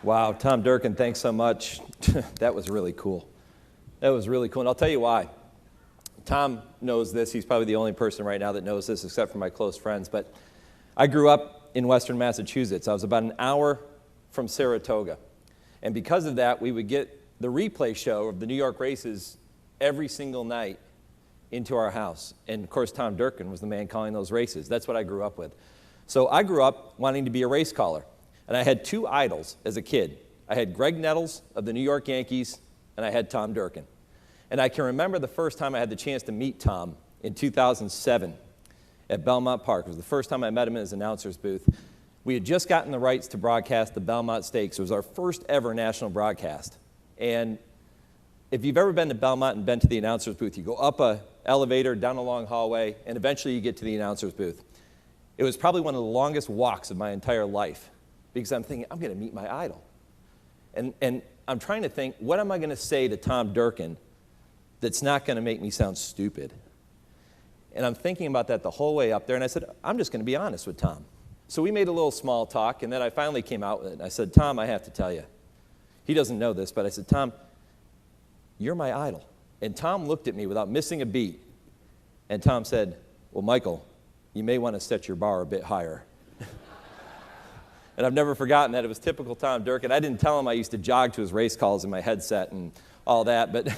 Wow, Tom Durkin, thanks so much. That was really cool. That was really cool, and I'll tell you why. Tom knows this. He's probably the only person right now that knows this except for my close friends, but I grew up in western Massachusetts. I was about an hour from Saratoga, and because of that, we would get the replay show of the New York races every single night into our house, and of course, Tom Durkin was the man calling those races. That's what I grew up with. So I grew up wanting to be a race caller. And I had two idols as a kid. I had Greg Nettles of the New York Yankees, and I had Tom Durkin. And I can remember the first time I had the chance to meet Tom in 2007 at Belmont Park. It was the first time I met him in his announcer's booth. We had just gotten the rights to broadcast the Belmont Stakes. It was our first ever national broadcast. And if you've ever been to Belmont and been to the announcer's booth, you go up an elevator, down a long hallway, and eventually you get to the announcer's booth. It was probably one of the longest walks of my entire life, because I'm thinking, I'm going to meet my idol. And I'm trying to think, what am I going to say to Tom Durkin that's not going to make me sound stupid? And I'm thinking about that the whole way up there, and I said, I'm just going to be honest with Tom. So we made a little small talk, and then I finally came out with it, and I said, Tom, I have to tell you. He doesn't know this, but I said, Tom, you're my idol. And Tom looked at me without missing a beat, and Tom said, well, Michael, you may want to set your bar a bit higher. And I've never forgotten that. It was typical Tom Durkin. I didn't tell him I used to jog to his race calls in my headset and all that, but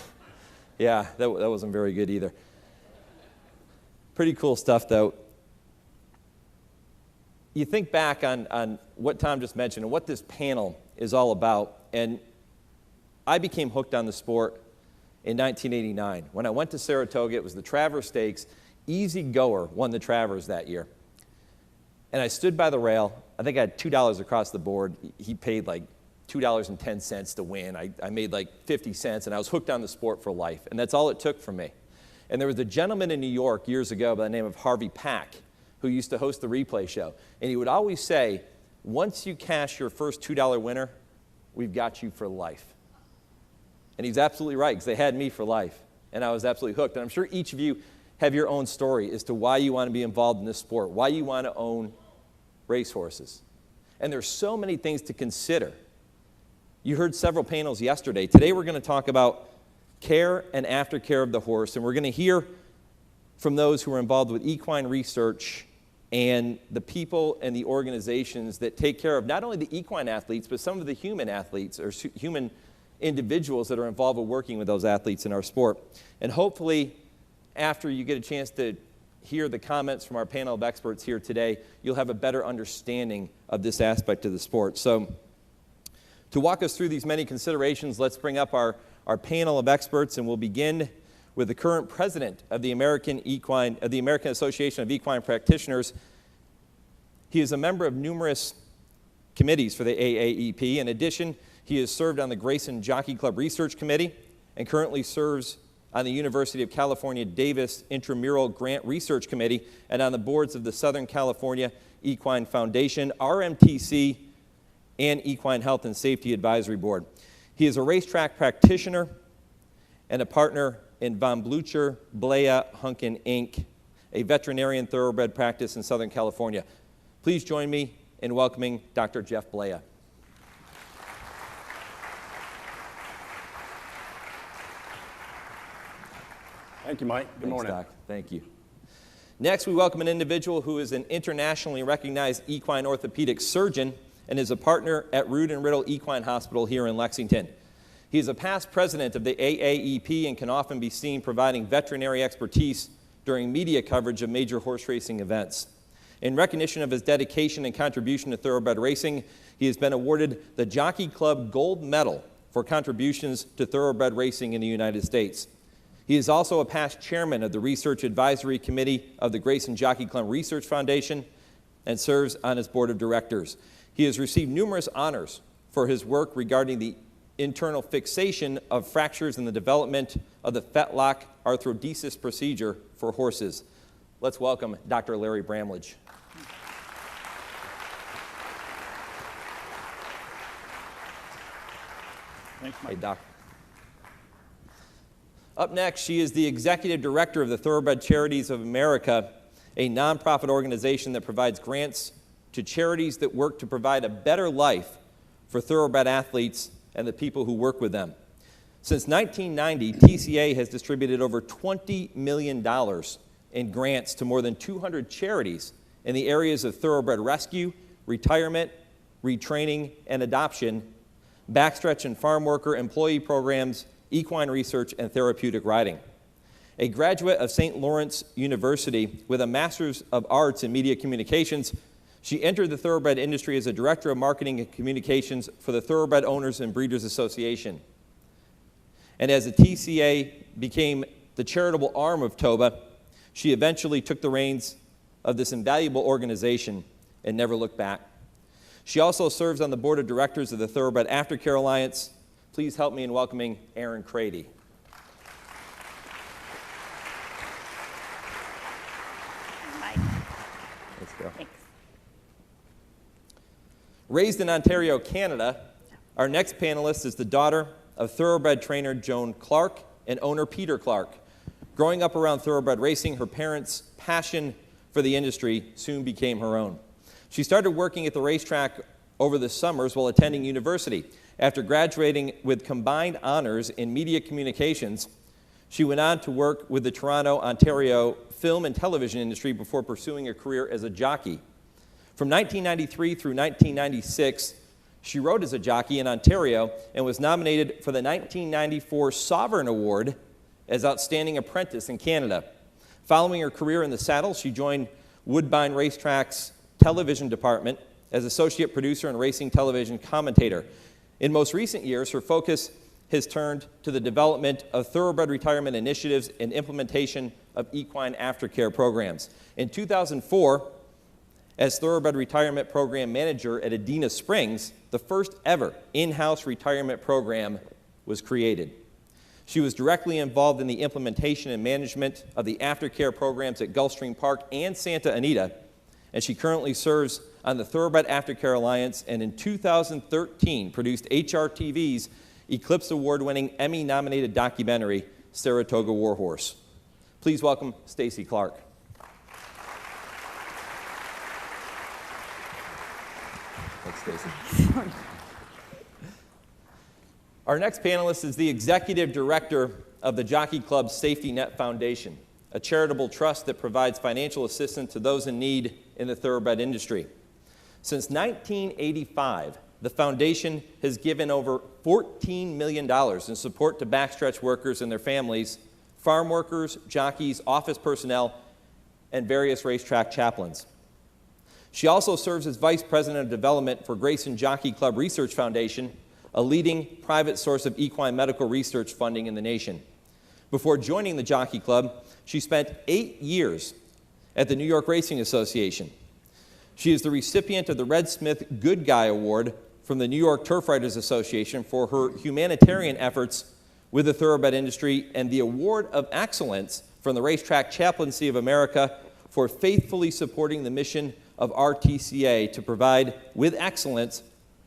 yeah, that wasn't very good either. Pretty cool stuff, though. You think back on what Tom just mentioned and what this panel is all about, and I became hooked on the sport in 1989. When I went to Saratoga, it was the Travers Stakes. Easy Goer won the Travers that year. And I stood by the rail. I think I had $2 across the board. He paid like $2.10 to win. I made like 50 cents, and I was hooked on the sport for life. And that's all it took from me. And there was a gentleman in New York years ago by the name of Harvey Pack who used to host the replay show. And he would always say, once you cash your first $2 winner, we've got you for life. And he's absolutely right, because they had me for life. And I was absolutely hooked. And I'm sure each of you have your own story as to why you want to be involved in this sport, why you want to own racehorses. And there's so many things to consider. You heard several panels yesterday. Today we're going to talk about care and aftercare of the horse, and we're going to hear from those who are involved with equine research and the people and the organizations that take care of not only the equine athletes, but some of the human athletes or human individuals that are involved with working with those athletes in our sport. And hopefully, after you get a chance to hear the comments from our panel of experts here today, you'll have a better understanding of this aspect of the sport. So to walk us through these many considerations, let's bring up our panel of experts, and we'll begin with the current president of the American Association of Equine Practitioners. He is a member of numerous committees for the AAEP. In addition, he has served on the Grayson Jockey Club Research Committee and currently serves on the University of California Davis Intramural Grant Research Committee and on the boards of the Southern California Equine Foundation, RMTC, and Equine Health and Safety Advisory Board. He is a racetrack practitioner and a partner in Von Blücher, Blea, Hunkin, Inc., a veterinarian thoroughbred practice in Southern California. Please join me in welcoming Dr. Jeff Blea. Thank you, Mike. Good morning. Doc. Thank you. Next, we welcome an individual who is an internationally recognized equine orthopedic surgeon and is a partner at Rood and Riddle Equine Hospital here in Lexington. He is a past president of the AAEP and can often be seen providing veterinary expertise during media coverage of major horse racing events. In recognition of his dedication and contribution to thoroughbred racing, he has been awarded the Jockey Club Gold Medal for contributions to thoroughbred racing in the United States. He is also a past chairman of the Research Advisory Committee of the Grayson Jockey Club Research Foundation and serves on its board of directors. He has received numerous honors for his work regarding the internal fixation of fractures in the development of the fetlock arthrodesis procedure for horses. Let's welcome Dr. Larry Bramlage. Thanks, Mike. Hey, Doc. Up next, she is the executive director of the Thoroughbred Charities of America, a nonprofit organization that provides grants to charities that work to provide a better life for thoroughbred athletes and the people who work with them. Since 1990, TCA has distributed over $20 million in grants to more than 200 charities in the areas of thoroughbred rescue, retirement, retraining, and adoption, backstretch and farm worker employee programs, equine research, and therapeutic riding. A graduate of St. Lawrence University with a Master's of Arts in Media Communications, she entered the thoroughbred industry as a Director of Marketing and Communications for the Thoroughbred Owners and Breeders Association. And as the TCA became the charitable arm of TOBA, she eventually took the reins of this invaluable organization and never looked back. She also serves on the board of directors of the Thoroughbred Aftercare Alliance. Please help me in welcoming Erin Crady. Let's go. Thanks. Raised in Ontario, Canada, our next panelist is the daughter of thoroughbred trainer Joan Clark and owner Peter Clark. Growing up around thoroughbred racing, her parents' passion for the industry soon became her own. She started working at the racetrack over the summers while attending university. After graduating with combined honors in media communications, she went on to work with the Toronto, Ontario film and television industry before pursuing a career as a jockey. From 1993 through 1996, she rode as a jockey in Ontario and was nominated for the 1994 Sovereign Award as Outstanding Apprentice in Canada. Following her career in the saddle, she joined Woodbine Racetrack's television department as associate producer and racing television commentator. In most recent years, her focus has turned to the development of thoroughbred retirement initiatives and implementation of equine aftercare programs. In 2004, as Thoroughbred Retirement Program Manager at Adena Springs, the first ever in-house retirement program was created. She was directly involved in the implementation and management of the aftercare programs at Gulfstream Park and Santa Anita, and she currently serves on the Thoroughbred Aftercare Alliance, and in 2013 produced HRTV's Eclipse Award-winning Emmy-nominated documentary, Saratoga Warhorse. Please welcome Stacy Clark. Thanks, Stacy. Our next panelist is the Executive Director of the Jockey Club's Safety Net Foundation, a charitable trust that provides financial assistance to those in need in the thoroughbred industry. Since 1985, the foundation has given over $14 million in support to backstretch workers and their families, farm workers, jockeys, office personnel, and various racetrack chaplains. She also serves as Vice President of Development for Grayson Jockey Club Research Foundation, a leading private source of equine medical research funding in the nation. Before joining the Jockey Club, she spent 8 years at the New York Racing Association. She is the recipient of the Red Smith Good Guy Award from the New York Turf Riders Association for her humanitarian efforts with the thoroughbred industry, and the Award of Excellence from the Racetrack Chaplaincy of America for faithfully supporting the mission of RTCA to provide with excellence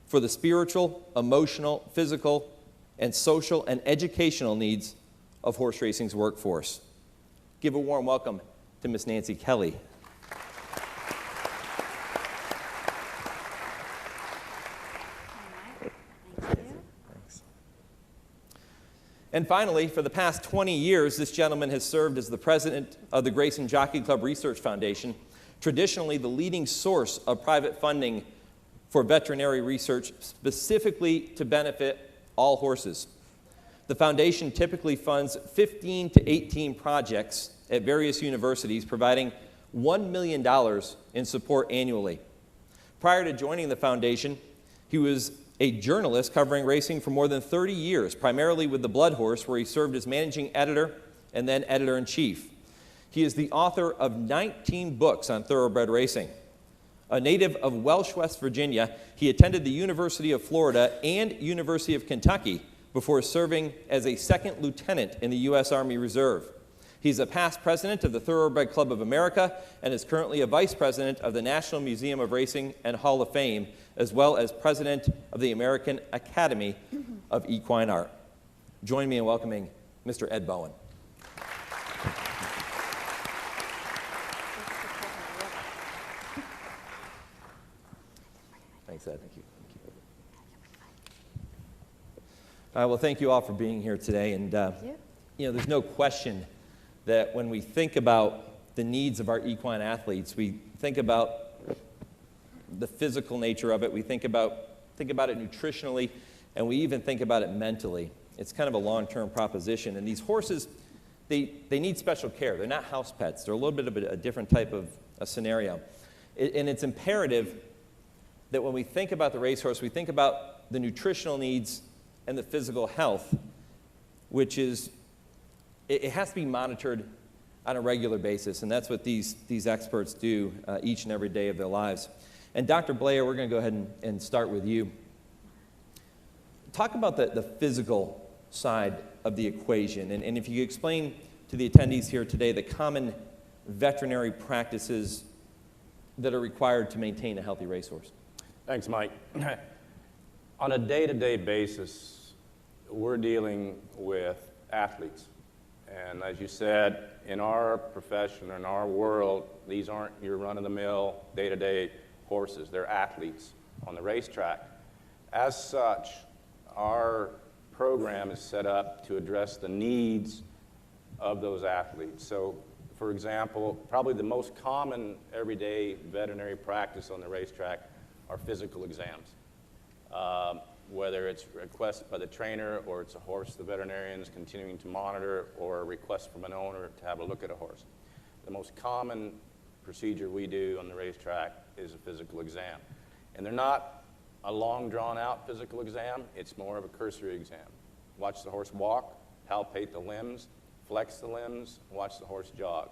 for the spiritual, emotional, physical, and social and educational needs of horse racing's workforce. Give a warm welcome to Miss Nancy Kelly. And finally, for the past 20 years, this gentleman has served as the president of the Grayson Jockey Club Research Foundation, traditionally the leading source of private funding for veterinary research, specifically to benefit all horses. The foundation typically funds 15 to 18 projects at various universities, providing $1 million in support annually. Prior to joining the foundation, he was a journalist covering racing for more than 30 years, primarily with the Blood Horse, where he served as managing editor and then editor-in-chief. He is the author of 19 books on thoroughbred racing. A native of Welsh, West Virginia, he attended the University of Florida and University of Kentucky before serving as a second lieutenant in the U.S. Army Reserve. He's a past president of the Thoroughbred Club of America and is currently a vice president of the National Museum of Racing and Hall of Fame, as well as president of the American Academy of Equine Art. Join me in welcoming Mr. Ed Bowen. Thanks, Ed. Thank you. Well, thank you all for being here today. And, you. there's no question that when we think about the needs of our equine athletes, we think about the physical nature of it, we think about it nutritionally, and we even think about it mentally. It's kind of a long-term proposition. And these horses, they need special care. They're not house pets. They're a little bit of a different type of a scenario. And it's imperative that when we think about the racehorse, we think about the nutritional needs and the physical health, which is, it has to be monitored on a regular basis, and that's what these experts do each and every day of their lives. And Dr. Blair, we're going to go ahead and start with you. Talk about the physical side of the equation, and if you could explain to the attendees here today the common veterinary practices that are required to maintain a healthy racehorse. Thanks, Mike. On a day-to-day basis, we're dealing with athletes. And as you said, in our profession, in our world, these aren't your run-of-the-mill, day-to-day horses. They're athletes on the racetrack. As such, our program is set up to address the needs of those athletes. So, for example, probably the most common everyday veterinary practice on the racetrack are physical exams. Whether it's a request by the trainer or it's a horse the veterinarian is continuing to monitor or a request from an owner to have a look at a horse. The most common procedure we do on the racetrack is a physical exam. And they're not a long drawn-out physical exam, it's more of a cursory exam. Watch the horse walk, palpate the limbs, flex the limbs, watch the horse jog.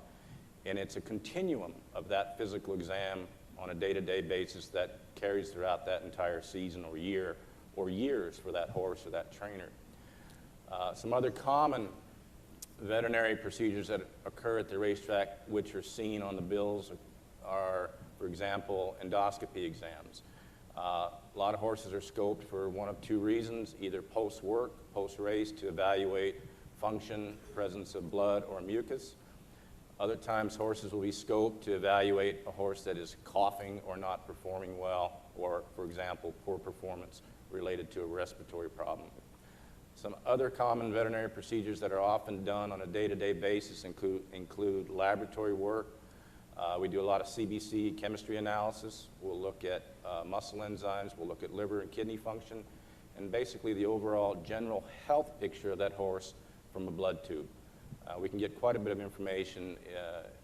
And it's a continuum of that physical exam on a day-to-day basis that carries throughout that entire season or year, or years for that horse or that trainer. Some other common veterinary procedures that occur at the racetrack, which are seen on the bills, are, for example, endoscopy exams. A lot of horses are scoped for one of two reasons, either post-work, post-race, to evaluate function, presence of blood or mucus. Other times, horses will be scoped to evaluate a horse that is coughing or not performing well, or, for example, poor performance related to a respiratory problem. Some other common veterinary procedures that are often done on a day-to-day basis include laboratory work. We do a lot of CBC chemistry analysis. We'll look at muscle enzymes. We'll look at liver and kidney function, and basically the overall general health picture of that horse from a blood tube. We can get quite a bit of information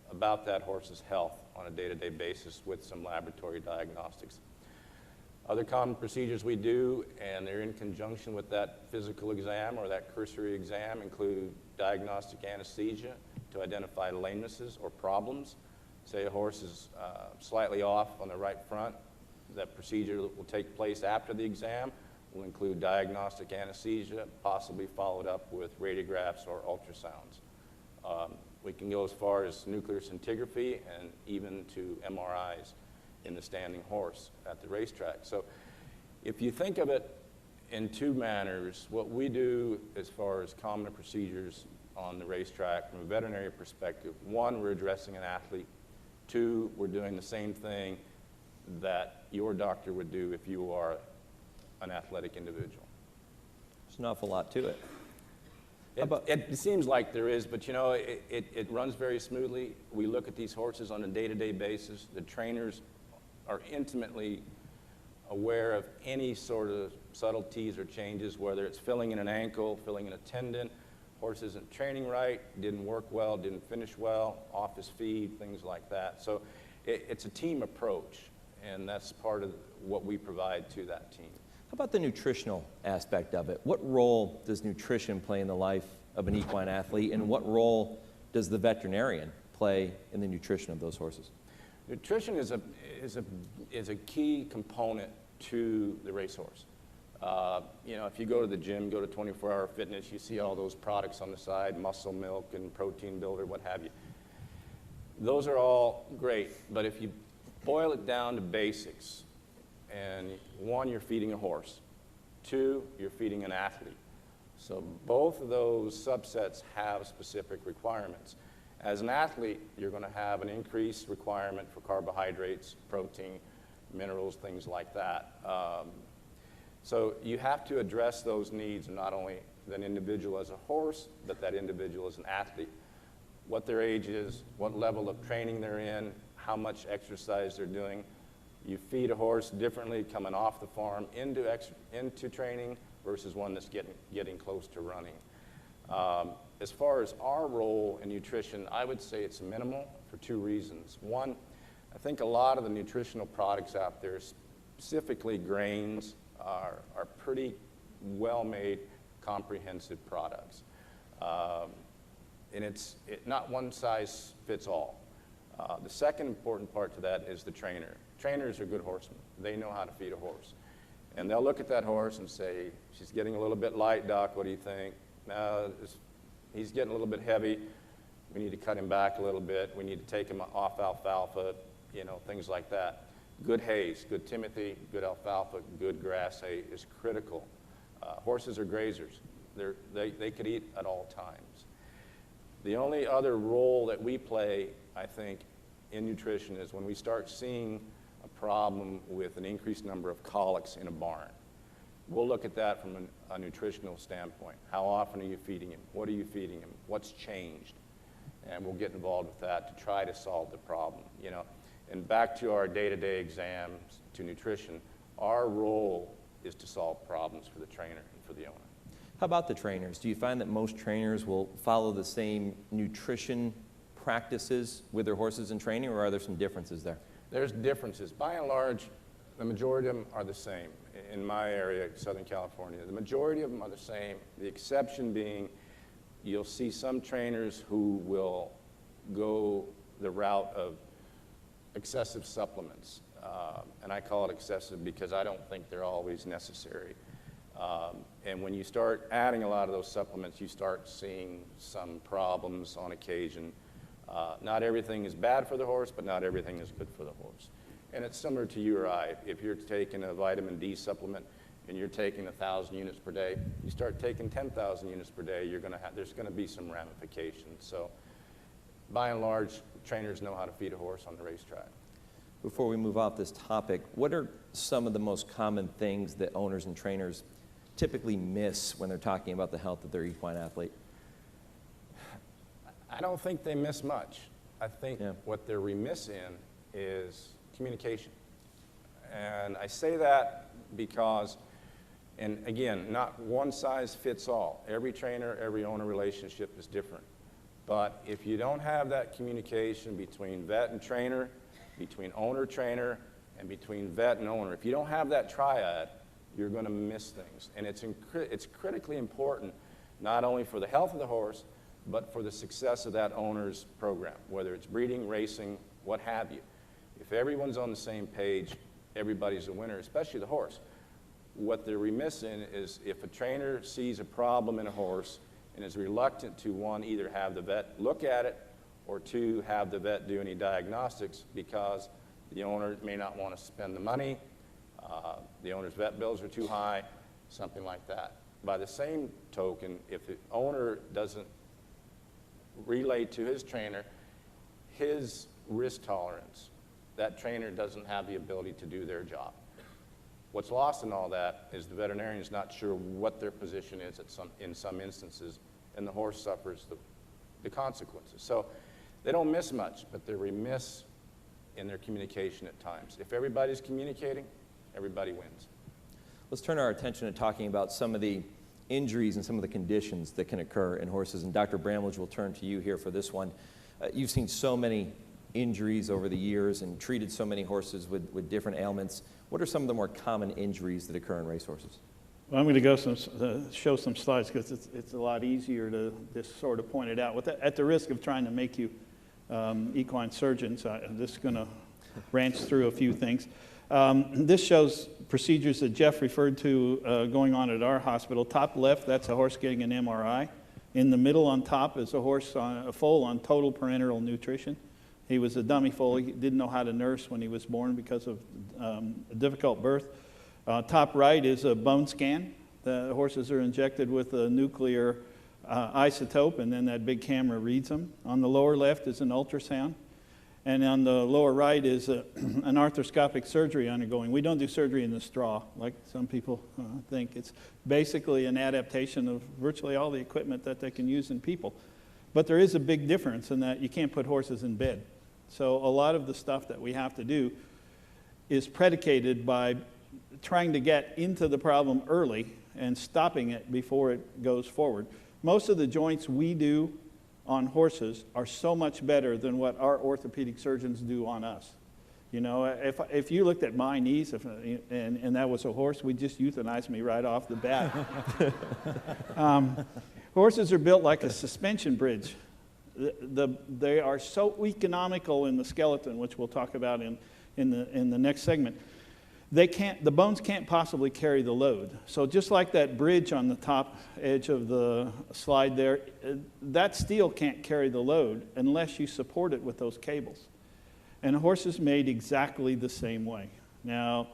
about that horse's health on a day-to-day basis with some laboratory diagnostics. Other common procedures we do, and they're in conjunction with that physical exam or that cursory exam, include diagnostic anesthesia to identify lamenesses or problems. Say a horse is slightly off on the right front, that procedure will take place after the exam. Will include diagnostic anesthesia, possibly followed up with radiographs or ultrasounds. We can go as far as nuclear scintigraphy and even to MRIs in the standing horse at the racetrack. So if you think of it in two manners, what we do as far as common procedures on the racetrack from a veterinary perspective, one, we're addressing an athlete. Two, we're doing the same thing that your doctor would do if you are an athletic individual. There's an awful lot to it. It seems like there is, but it runs very smoothly. We look at these horses on a day-to-day basis. The trainers are intimately aware of any sort of subtleties or changes, whether it's filling in an ankle, filling in a tendon, horse isn't training right, didn't work well, didn't finish well, off his feed, things like that. So it's a team approach, and that's part of what we provide to that team. How about the nutritional aspect of it? What role does nutrition play in the life of an equine athlete, and what role does the veterinarian play in the nutrition of those horses? Nutrition is a key component to the racehorse. If you go to the gym, go to 24-Hour Fitness, you see all those products on the side, muscle milk and protein builder, what have you. Those are all great, but if you boil it down to basics, and one, you're feeding a horse. Two, you're feeding an athlete. So both of those subsets have specific requirements. As an athlete, you're going to have an increased requirement for carbohydrates, protein, minerals, things like that. So you have to address those needs, not only that individual as a horse, but that individual as an athlete. What their age is, what level of training they're in, how much exercise they're doing. You feed a horse differently coming off the farm into training versus one that's getting close to running. As far as our role in nutrition, I would say it's minimal for two reasons. One, I think a lot of the nutritional products out there, specifically grains, are pretty well-made, comprehensive products. And it's not one size fits all. The second important part to that is the trainer. Trainers are good horsemen. They know how to feed a horse. And they'll look at that horse and say, she's getting a little bit light, Doc, what do you think? No, he's getting a little bit heavy. We need to cut him back a little bit. We need to take him off alfalfa, things like that. Good hays, good timothy, good alfalfa, good grass hay is critical. Horses are grazers. They could eat at all times. The only other role that we play, I think, in nutrition is when we start seeing a problem with an increased number of colics in a barn. We'll look at that from a nutritional standpoint. How often are you feeding him? What are you feeding him? What's changed? And we'll get involved with that to try to solve the problem. And back to our day-to-day exams to nutrition, our role is to solve problems for the trainer and for the owner. How about the trainers? Do you find that most trainers will follow the same nutrition practices with their horses in training, or are there some differences there? There's differences. By and large, the majority of them are the same. In my area, Southern California, the majority of them are the same. The exception being, you'll see some trainers who will go the route of excessive supplements. And I call it excessive because I don't think they're always necessary. And when you start adding a lot of those supplements, you start seeing some problems on occasion. Not everything is bad for the horse, but not everything is good for the horse. And it's similar to you or I. If you're taking a vitamin D supplement and you're taking 1,000 units per day, you start taking 10,000 units per day, there's going to be some ramifications. So by and large, trainers know how to feed a horse on the racetrack. Before we move off this topic, what are some of the most common things that owners and trainers typically miss when they're talking about the health of their equine athlete? I don't think they miss much. I think what they're remiss in is communication. And I say that because, and again, not one size fits all. Every trainer, every owner relationship is different. But if you don't have that communication between vet and trainer, between owner-trainer, and between vet and owner, if you don't have that triad, you're going to miss things. And it's critically important, not only for the health of the horse, but for the success of that owner's program, whether it's breeding, racing, what have you. If everyone's on the same page, everybody's a winner, especially the horse. What they're remiss in is if a trainer sees a problem in a horse and is reluctant to, one, either have the vet look at it, or two, have the vet do any diagnostics because the owner may not want to spend the money, the owner's vet bills are too high, something like that. By the same token, if the owner doesn't relay to his trainer his risk tolerance, that trainer doesn't have the ability to do their job. What's lost in all that is the veterinarian is not sure what their position is in some instances, and the horse suffers the consequences. So they don't miss much, but they're remiss in their communication at times. If everybody's communicating, everybody wins. Let's turn our attention to talking about some of the injuries and some of the conditions that can occur in horses. And Dr. Bramlage, will turn to you here for this one. You've seen so many injuries over the years and treated so many horses with different ailments. What are some of the more common injuries that occur in racehorses? Well, I'm going to go show some slides because it's a lot easier to just sort of point it out. At the risk of trying to make you equine surgeons, I'm just going to ranch through a few things. This shows procedures that Jeff referred to going on at our hospital. Top left, that's a horse getting an MRI. In the middle on top is a foal on total parenteral nutrition. He was a dummy foal. He didn't know how to nurse when he was born because of a difficult birth. Top right is a bone scan. The horses are injected with a nuclear isotope, and then that big camera reads them. On the lower left is an ultrasound. And on the lower right is an arthroscopic surgery undergoing. We don't do surgery in the straw, like some people think. It's basically an adaptation of virtually all the equipment that they can use in people. But there is a big difference in that you can't put horses in bed. So a lot of the stuff that we have to do is predicated by trying to get into the problem early and stopping it before it goes forward. Most of the joints we do on horses are so much better than what our orthopedic surgeons do on us. You know, if you looked at my knees and that was a horse, we'd just euthanize me right off the bat. Horses are built like a suspension bridge. They are so economical in the skeleton, which we'll talk about in the next segment. The bones can't possibly carry the load. So just like that bridge on the top edge of the slide there, that steel can't carry the load unless you support it with those cables. And a horse is made exactly the same way. Now,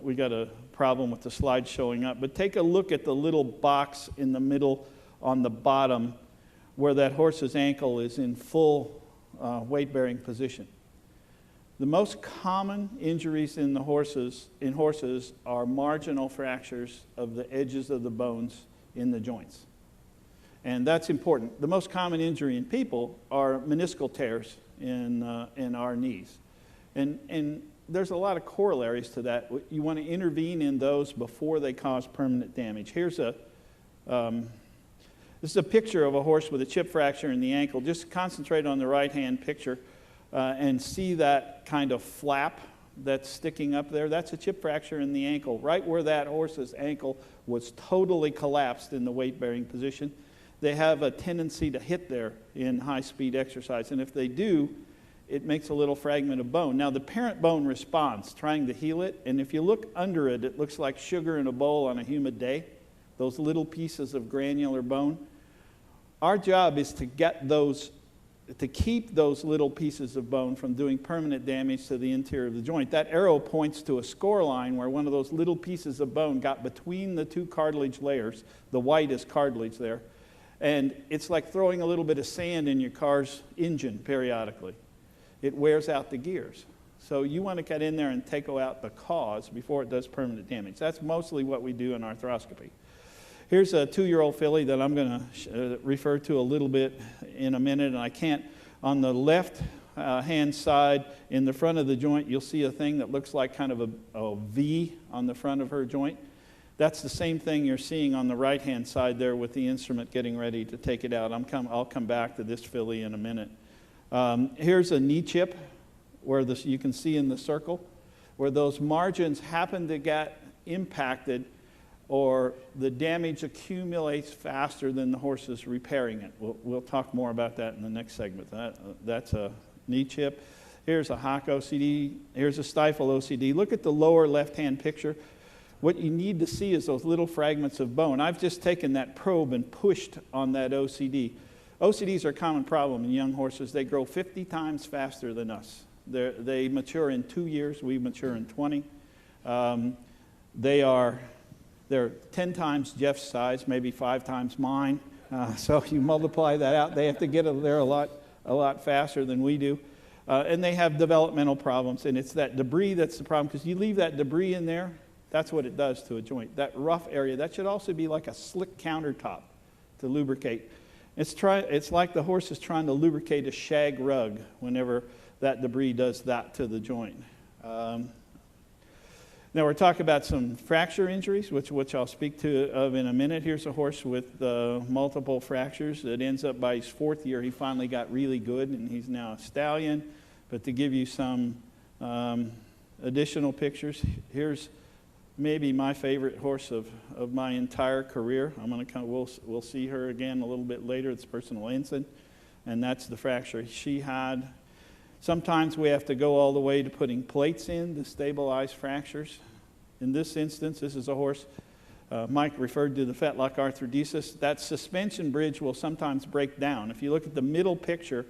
we got a problem with the slide showing up, but take a look at the little box in the middle on the bottom where that horse's ankle is in full weight-bearing position. The most common injuries in horses are marginal fractures of the edges of the bones in the joints. And that's important. The most common injury in people are meniscal tears in our knees. And there's a lot of corollaries to that. You want to intervene in those before they cause permanent damage. This is a picture of a horse with a chip fracture in the ankle. Just concentrate on the right-hand picture. And see that kind of flap that's sticking up there. That's a chip fracture in the ankle, right where that horse's ankle was totally collapsed in the weight-bearing position. They have a tendency to hit there in high-speed exercise, and if they do, it makes a little fragment of bone. Now, the parent bone responds, trying to heal it, and if you look under it, it looks like sugar in a bowl on a humid day, those little pieces of granular bone. Our job is to keep those little pieces of bone from doing permanent damage to the interior of the joint. That arrow points to a score line where one of those little pieces of bone got between the two cartilage layers. The white is cartilage there. And it's like throwing a little bit of sand in your car's engine periodically. It wears out the gears. So you want to get in there and take out the cause before it does permanent damage. That's mostly what we do in arthroscopy. Here's a 2-year-old filly that I'm going to refer to a little bit in a minute, and I can't. On the left hand side, in the front of the joint, you'll see a thing that looks like kind of a V on the front of her joint. That's the same thing you're seeing on the right-hand side there with the instrument getting ready to take it out. I'll come back to this filly in a minute. Here's a knee chip where you can see in the circle where those margins happen to get impacted or the damage accumulates faster than the horse is repairing it. We'll talk more about that in the next segment. That's a knee chip. Here's a hock OCD. Here's a stifle OCD. Look at the lower left-hand picture. What you need to see is those little fragments of bone. I've just taken that probe and pushed on that OCD. OCDs are a common problem in young horses. They grow 50 times faster than us. They mature in 2 years. We mature in 20. They're 10 times Jeff's size, maybe 5 times mine. So you multiply that out. They have to get there a lot faster than we do. And they have developmental problems. And it's that debris that's the problem. Because you leave that debris in there, that's what it does to a joint. That rough area, that should also be like a slick countertop to lubricate. It's like the horse is trying to lubricate a shag rug whenever that debris does that to the joint. Now we're talking about some fracture injuries, which I'll speak of in a minute. Here's a horse with multiple fractures. It ends up by his 4th year, he finally got really good, and he's now a stallion. But to give you some additional pictures, here's maybe my favorite horse of my entire career. We'll see her again a little bit later. It's Personal Ensign, and that's the fracture she had. Sometimes we have to go all the way to putting plates in to stabilize fractures. In this instance, this is a horse, Mike referred to the fetlock arthrodesis. That suspension bridge will sometimes break down. If you look at the middle picture,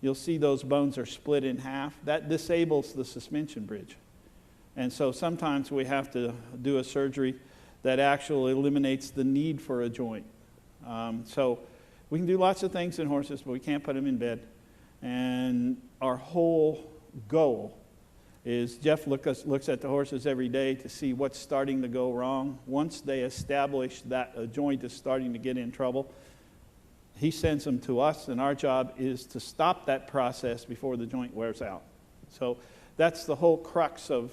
you'll see those bones are split in half. That disables the suspension bridge. And so sometimes we have to do a surgery that actually eliminates the need for a joint. So we can do lots of things in horses, but we can't put them in bed. And our whole goal is Jeff looks at the horses every day to see what's starting to go wrong. Once they establish that a joint is starting to get in trouble, he sends them to us, and our job is to stop that process before the joint wears out. So that's the whole crux of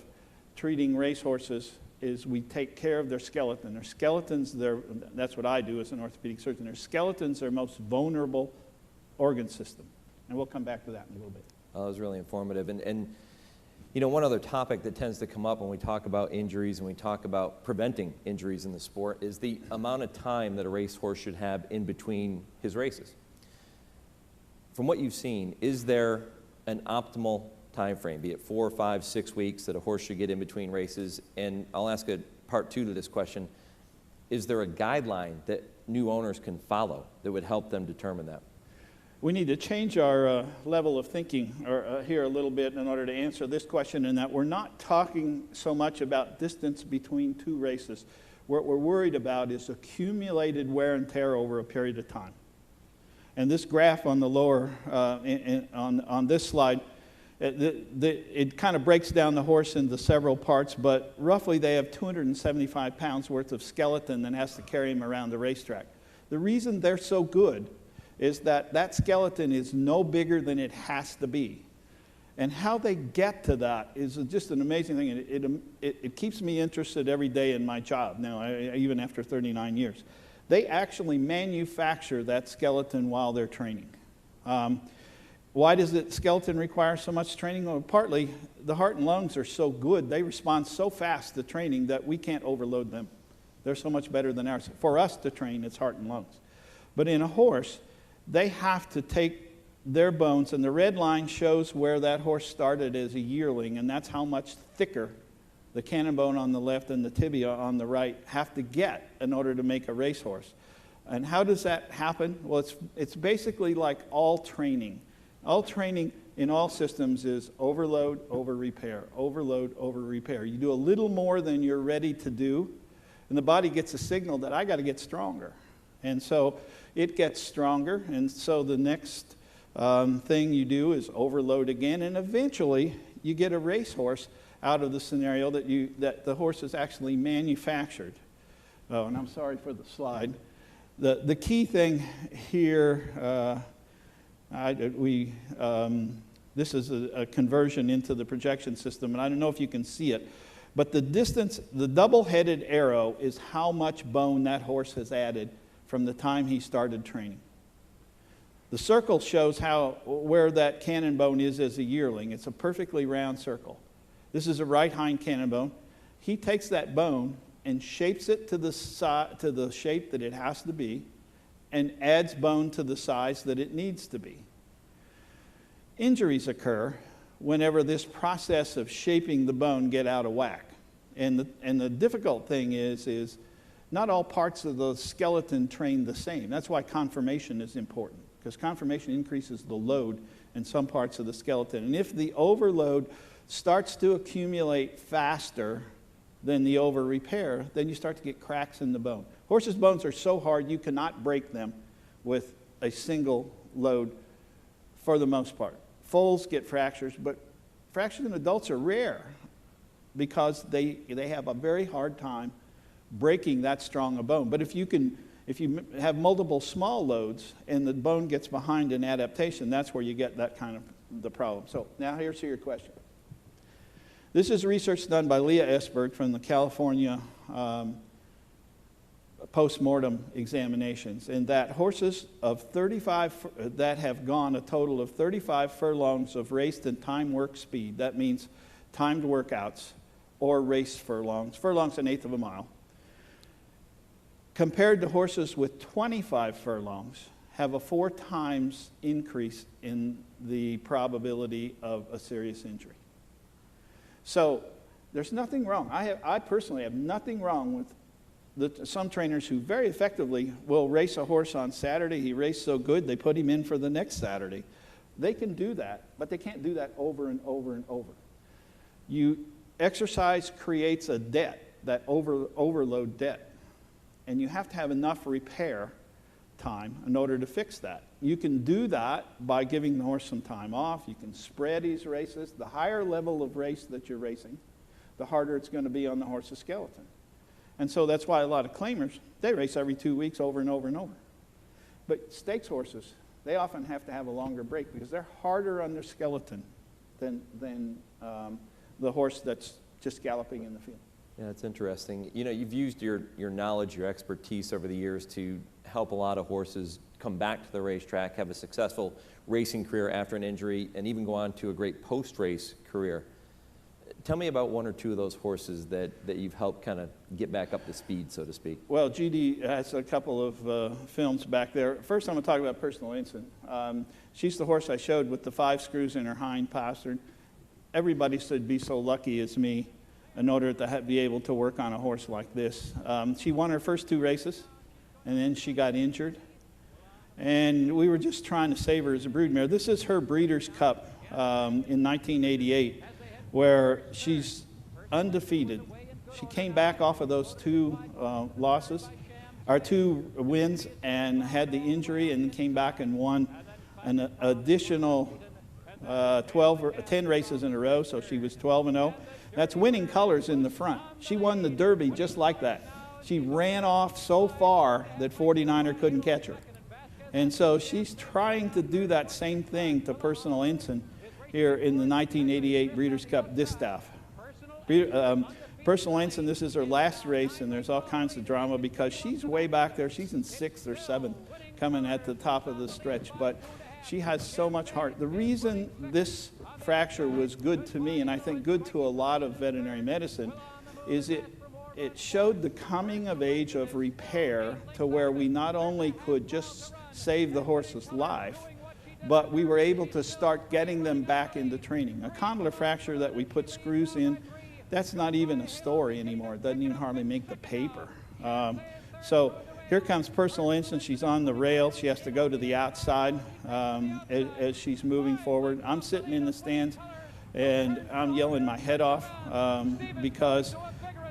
treating racehorses, is we take care of their skeleton. Their skeletons, that's what I do as an orthopedic surgeon. Their skeletons are most vulnerable organ system. And we'll come back to that in a little bit. That was really informative. And you know, one other topic that tends to come up when we talk about injuries and we talk about preventing injuries in the sport is the amount of time that a racehorse should have in between his races. From what you've seen, is there an optimal time frame, be it 4, 5, 6 weeks, that a horse should get in between races? And I'll ask a part 2 to this question. Is there a guideline that new owners can follow that would help them determine that? We need to change our level of thinking here a little bit in order to answer this question, in that we're not talking so much about distance between 2 races. What we're worried about is accumulated wear and tear over a period of time. And this graph on the lower, on this slide, it kind of breaks down the horse into several parts, but roughly they have 275 pounds worth of skeleton that has to carry them around the racetrack. The reason they're so good is that skeleton is no bigger than it has to be. And how they get to that is just an amazing thing. It keeps me interested every day in my job now, even after 39 years. They actually manufacture that skeleton while they're training. Why does the skeleton require so much training? Well, partly the heart and lungs are so good, they respond so fast to training that we can't overload them. They're so much better than ours. For us to train, it's heart and lungs. But in a horse, they have to take their bones, and the red line shows where that horse started as a yearling, and that's how much thicker the cannon bone on the left and the tibia on the right have to get in order to make a racehorse. And how does that happen? Well, it's basically like all training. All training in all systems is overload, over repair, overload, over repair. You do a little more than you're ready to do, and the body gets a signal that I got to get stronger. And so it gets stronger, and so the next thing you do is overload again, and eventually you get a racehorse out of the scenario that the horse is actually manufactured. Oh, and I'm sorry for the slide. The key thing here, this is a conversion into the projection system, and I don't know if you can see it, but the distance, the double-headed arrow is how much bone that horse has added from the time he started training. The circle shows where that cannon bone is as a yearling. It's a perfectly round circle. This is a right hind cannon bone. He takes that bone and shapes it to the shape that it has to be, and adds bone to the size that it needs to be. Injuries occur whenever this process of shaping the bone get out of whack. And the difficult thing is not all parts of the skeleton train the same. That's why conformation is important, because conformation increases the load in some parts of the skeleton. And if the overload starts to accumulate faster than the over repair, then you start to get cracks in the bone. Horses' bones are so hard you cannot break them with a single load for the most part. Foals get fractures, but fractures in adults are rare because they have a very hard time breaking that strong a bone. But if you have multiple small loads and the bone gets behind in adaptation, that's where you get that kind of the problem. So now here's your question. This is research done by Leah Esberg from the California post-mortem examinations, and that horses of 35 that have gone a total of 35 furlongs of raced and time work speed, that means timed workouts or race furlongs, furlongs an eighth of a mile, compared to horses with 25 furlongs, have a 4 times increase in the probability of a serious injury. So there's nothing wrong. I personally have nothing wrong with some trainers who very effectively will race a horse on Saturday. He raced so good, they put him in for the next Saturday. They can do that, but they can't do that over and over and over. Exercise creates a debt, that overload debt. And you have to have enough repair time in order to fix that. You can do that by giving the horse some time off. You can spread these races. The higher level of race that you're racing, the harder it's going to be on the horse's skeleton. And so that's why a lot of claimers, they race every 2 weeks over and over and over. But stakes horses, they often have to have a longer break because they're harder on their skeleton than the horse that's just galloping in the field. Yeah, it's interesting. You know, you've used your knowledge, your expertise over the years to help a lot of horses come back to the racetrack, have a successful racing career after an injury, and even go on to a great post-race career. Tell me about one or two of those horses that you've helped kind of get back up to speed, so to speak. Well, GD has a couple of films back there. First, I'm going to talk about Personal Ensign. She's the horse I showed with the 5 screws in her hind pastern. Everybody should be so lucky as me in order to be able to work on a horse like this. She won her first 2 races, and then she got injured. And we were just trying to save her as a broodmare. This is her Breeders' Cup in 1988, where she's undefeated. She came back off of those 2 2 wins, and had the injury, and came back and won an additional 10 races in a row, so she was 12-0. That's winning colors in the front. She won the Derby just like that. She ran off so far that 49er couldn't catch her. And so she's trying to do that same thing to Personal Ensign here in the 1988 Breeders' Cup Distaff. Personal Ensign, this is her last race, and there's all kinds of drama because she's way back there. She's in 6th or 7th, coming at the top of the stretch. But she has so much heart. The reason this fracture was good to me, and I think good to a lot of veterinary medicine, is it showed the coming of age of repair to where we not only could just save the horse's life, but we were able to start getting them back into training. A condylar fracture that we put screws in, that's not even a story anymore. It doesn't even hardly make the paper. So here comes Personal Ensign. She's on the rail. She has to go to the outside as she's moving forward. I'm sitting in the stands, and I'm yelling my head off because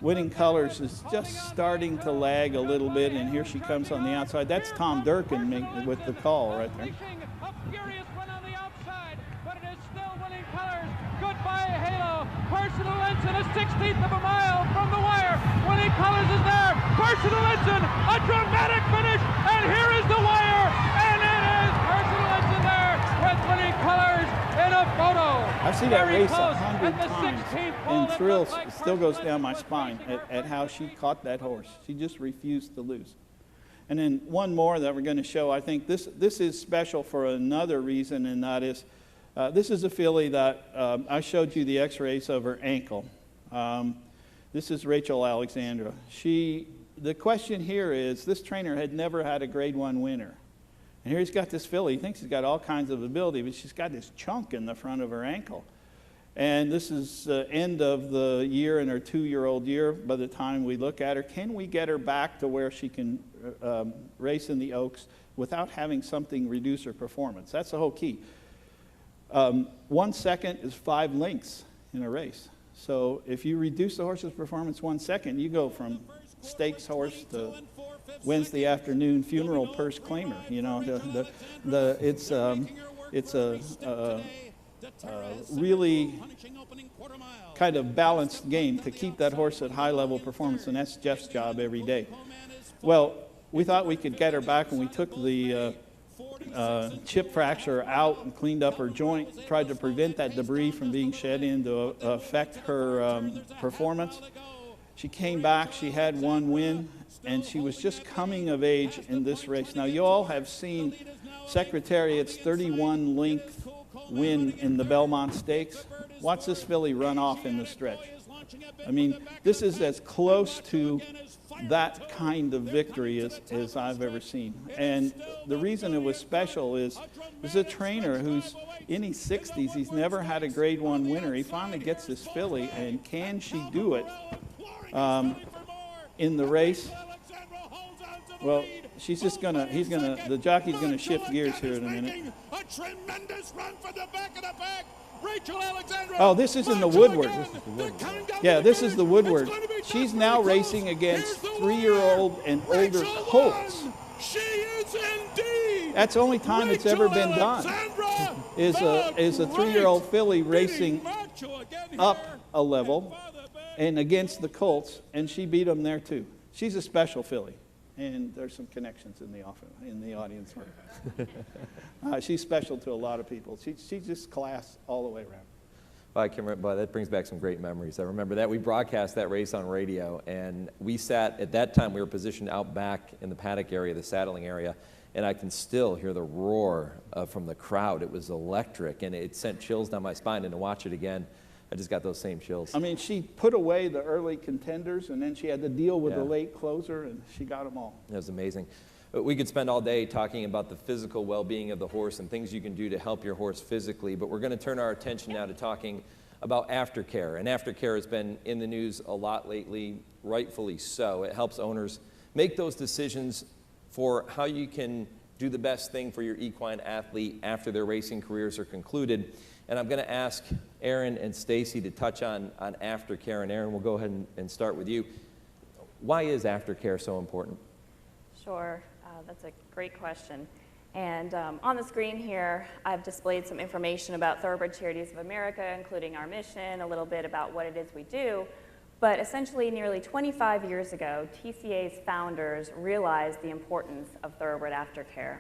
Winning Colors is just starting to lag a little bit, and here she comes on the outside. That's Tom Durkin with the call right there. A furious one on the outside, but it is still Winning Colors. Goodbye, Halo. Personal Ensign, a 16th of a mile from the wire. Winning Colors is there. Personal Ensign, a dramatic finish, and here is the wire, and it is Personal Ensign there with Winning Colors in a photo. I've seen that race 100 times, and thrill still goes down my spine at how she caught that horse. She just refused to lose. And then one more that we're going to show, I think this is special for another reason, and that is, this is a filly that I showed you the x-rays of her ankle. This is Rachel Alexandra. The question here is, this trainer had never had a grade 1 winner. And here he's got this filly. He thinks he's got all kinds of ability, but she's got this chunk in the front of her ankle. And this is the end of the year in her 2-year-old year by the time we look at her. Can we get her back to where she can race in the Oaks without having something reduce her performance? That's the whole key. 1 second is 5 lengths in a race. So if you reduce the horse's performance 1 second, you go from stakes horse to Wednesday afternoon funeral purse claimer. You know, it's a really kind of balanced game to keep that horse at high level performance, and that's Jeff's job every day. Well, we thought we could get her back, and we took the chip fracture out and cleaned up her joint, tried to prevent that debris from being shed in to affect her performance. She came back, she had 1 win, and she was just coming of age in this race. Now, you all have seen Secretariat's 31 length win in the Belmont Stakes. Watch this filly run off in the stretch. I mean, this is as close to that kind of victory as I've ever seen. And the reason it was special is there's a trainer who's in his 60s. He's never had a grade 1 winner. He finally gets this filly, and can she do it in the race? Well, the jockey's gonna shift gears here in a minute. A tremendous run for the back of the pack. Rachel Alexandra. Oh, this is in the Woodward. Yeah, this is the Woodward. She's now racing against 3-year-old and older colts. She is indeed. That's the only time it's ever been done. Is a 3-year-old filly racing up a level and against the colts, and she beat them there too. She's a special filly, and there's some connections in the audience. She's special to a lot of people. She's just class all the way around. I can remember, that brings back some great memories. I remember that. We broadcast that race on radio, and we sat, at that time, we were positioned out back in the paddock area, the saddling area, and I can still hear the roar from the crowd. It was electric, and it sent chills down my spine, and to watch it again, I just got those same chills. I mean, she put away the early contenders, and then she had to deal with the Yeah. late closer, and she got them all. It was amazing. We could spend all day talking about the physical well-being of the horse and things you can do to help your horse physically, but we're going to turn our attention now to talking about aftercare. And aftercare has been in the news a lot lately, rightfully so. It helps owners make those decisions for how you can do the best thing for your equine athlete after their racing careers are concluded. And I'm going to ask Aaron and Stacy to touch on aftercare. And Aaron, we'll go ahead and start with you. Why is aftercare so important? Sure, that's a great question. And on the screen here, I've displayed some information about Thoroughbred Charities of America, including our mission, a little bit about what it is we do. But essentially, nearly 25 years ago, TCA's founders realized the importance of thoroughbred aftercare.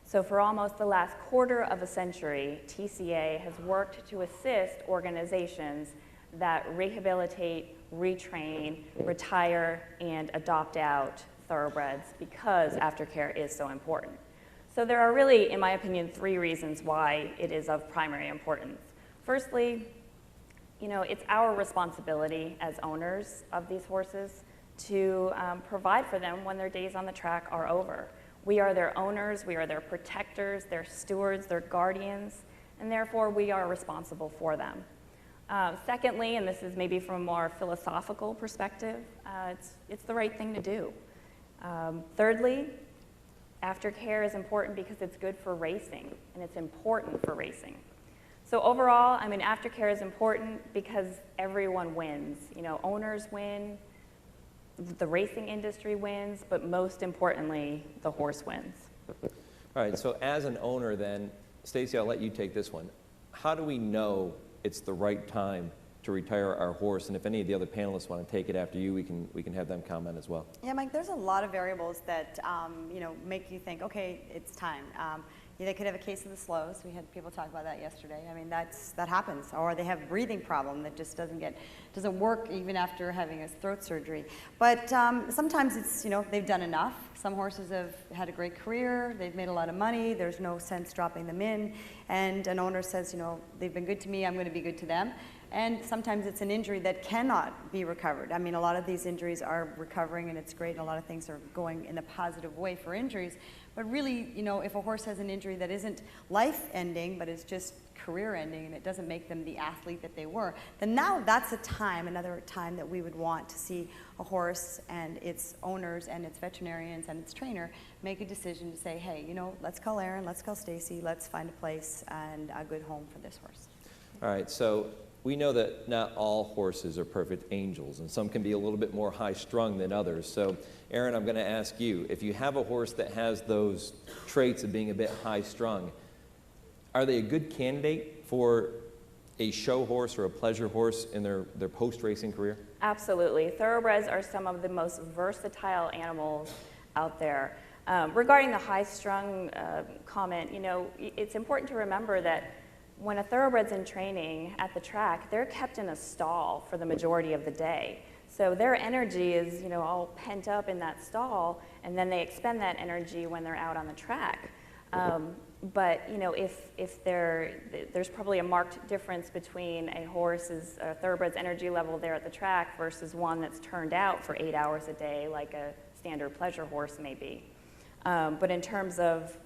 So for almost the last quarter of a century, TCA has worked to assist organizations that rehabilitate, retrain, retire, and adopt out thoroughbreds because aftercare is so important. So there are really, in my opinion, 3 reasons why it is of primary importance. Firstly, it's our responsibility as owners of these horses to provide for them when their days on the track are over. We are their owners, we are their protectors, their stewards, their guardians, and therefore we are responsible for them. Secondly, and this is maybe from a more philosophical perspective, it's the right thing to do. Thirdly, aftercare is important because it's good for racing, and it's important for racing. So overall, I mean, aftercare is important because everyone wins. Owners win, the racing industry wins, but most importantly, the horse wins. All right, so as an owner then, Stacy, I'll let you take this one. How do we know it's the right time to retire our horse? And if any of the other panelists want to take it after you, we can have them comment as well. Yeah, Mike, there's a lot of variables that, make you think, okay, it's time. They could have a case of the slows. We had people talk about that yesterday. I mean, that happens. Or they have a breathing problem that just doesn't work even after having a throat surgery. But sometimes it's, they've done enough. Some horses have had a great career. They've made a lot of money. There's no sense dropping them in. And an owner says, they've been good to me. I'm going to be good to them. And sometimes it's an injury that cannot be recovered. I mean, a lot of these injuries are recovering, and it's great, and a lot of things are going in a positive way for injuries. But really, if a horse has an injury that isn't life-ending, but is just career-ending, and it doesn't make them the athlete that they were, then now that's another time that we would want to see a horse and its owners and its veterinarians and its trainer make a decision to say, hey, let's call Aaron, let's call Stacy, let's find a place and a good home for this horse. All right, so we know that not all horses are perfect angels, and some can be a little bit more high-strung than others. So, Aaron, I'm going to ask you, if you have a horse that has those traits of being a bit high-strung, are they a good candidate for a show horse or a pleasure horse in their post-racing career? Absolutely. Thoroughbreds are some of the most versatile animals out there. Regarding the high-strung comment, it's important to remember that when a thoroughbred's in training at the track, they're kept in a stall for the majority of the day. So their energy is, all pent up in that stall, and then they expend that energy when they're out on the track. But if there's probably a marked difference between a thoroughbred's energy level there at the track versus one that's turned out for 8 hours a day, like a standard pleasure horse may be. But in terms of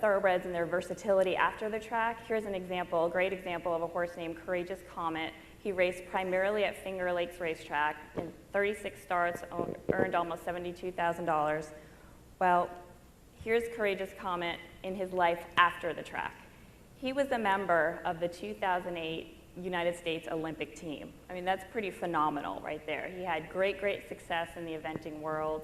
thoroughbreds and their versatility after the track, here's a great example of a horse named Courageous Comet. He raced primarily at Finger Lakes Racetrack. In 36 starts, earned almost $72,000. Well, here's Courageous Comet in his life after the track. He was a member of the 2008 United States Olympic team. I mean, that's pretty phenomenal right there. He had great, great success in the eventing world.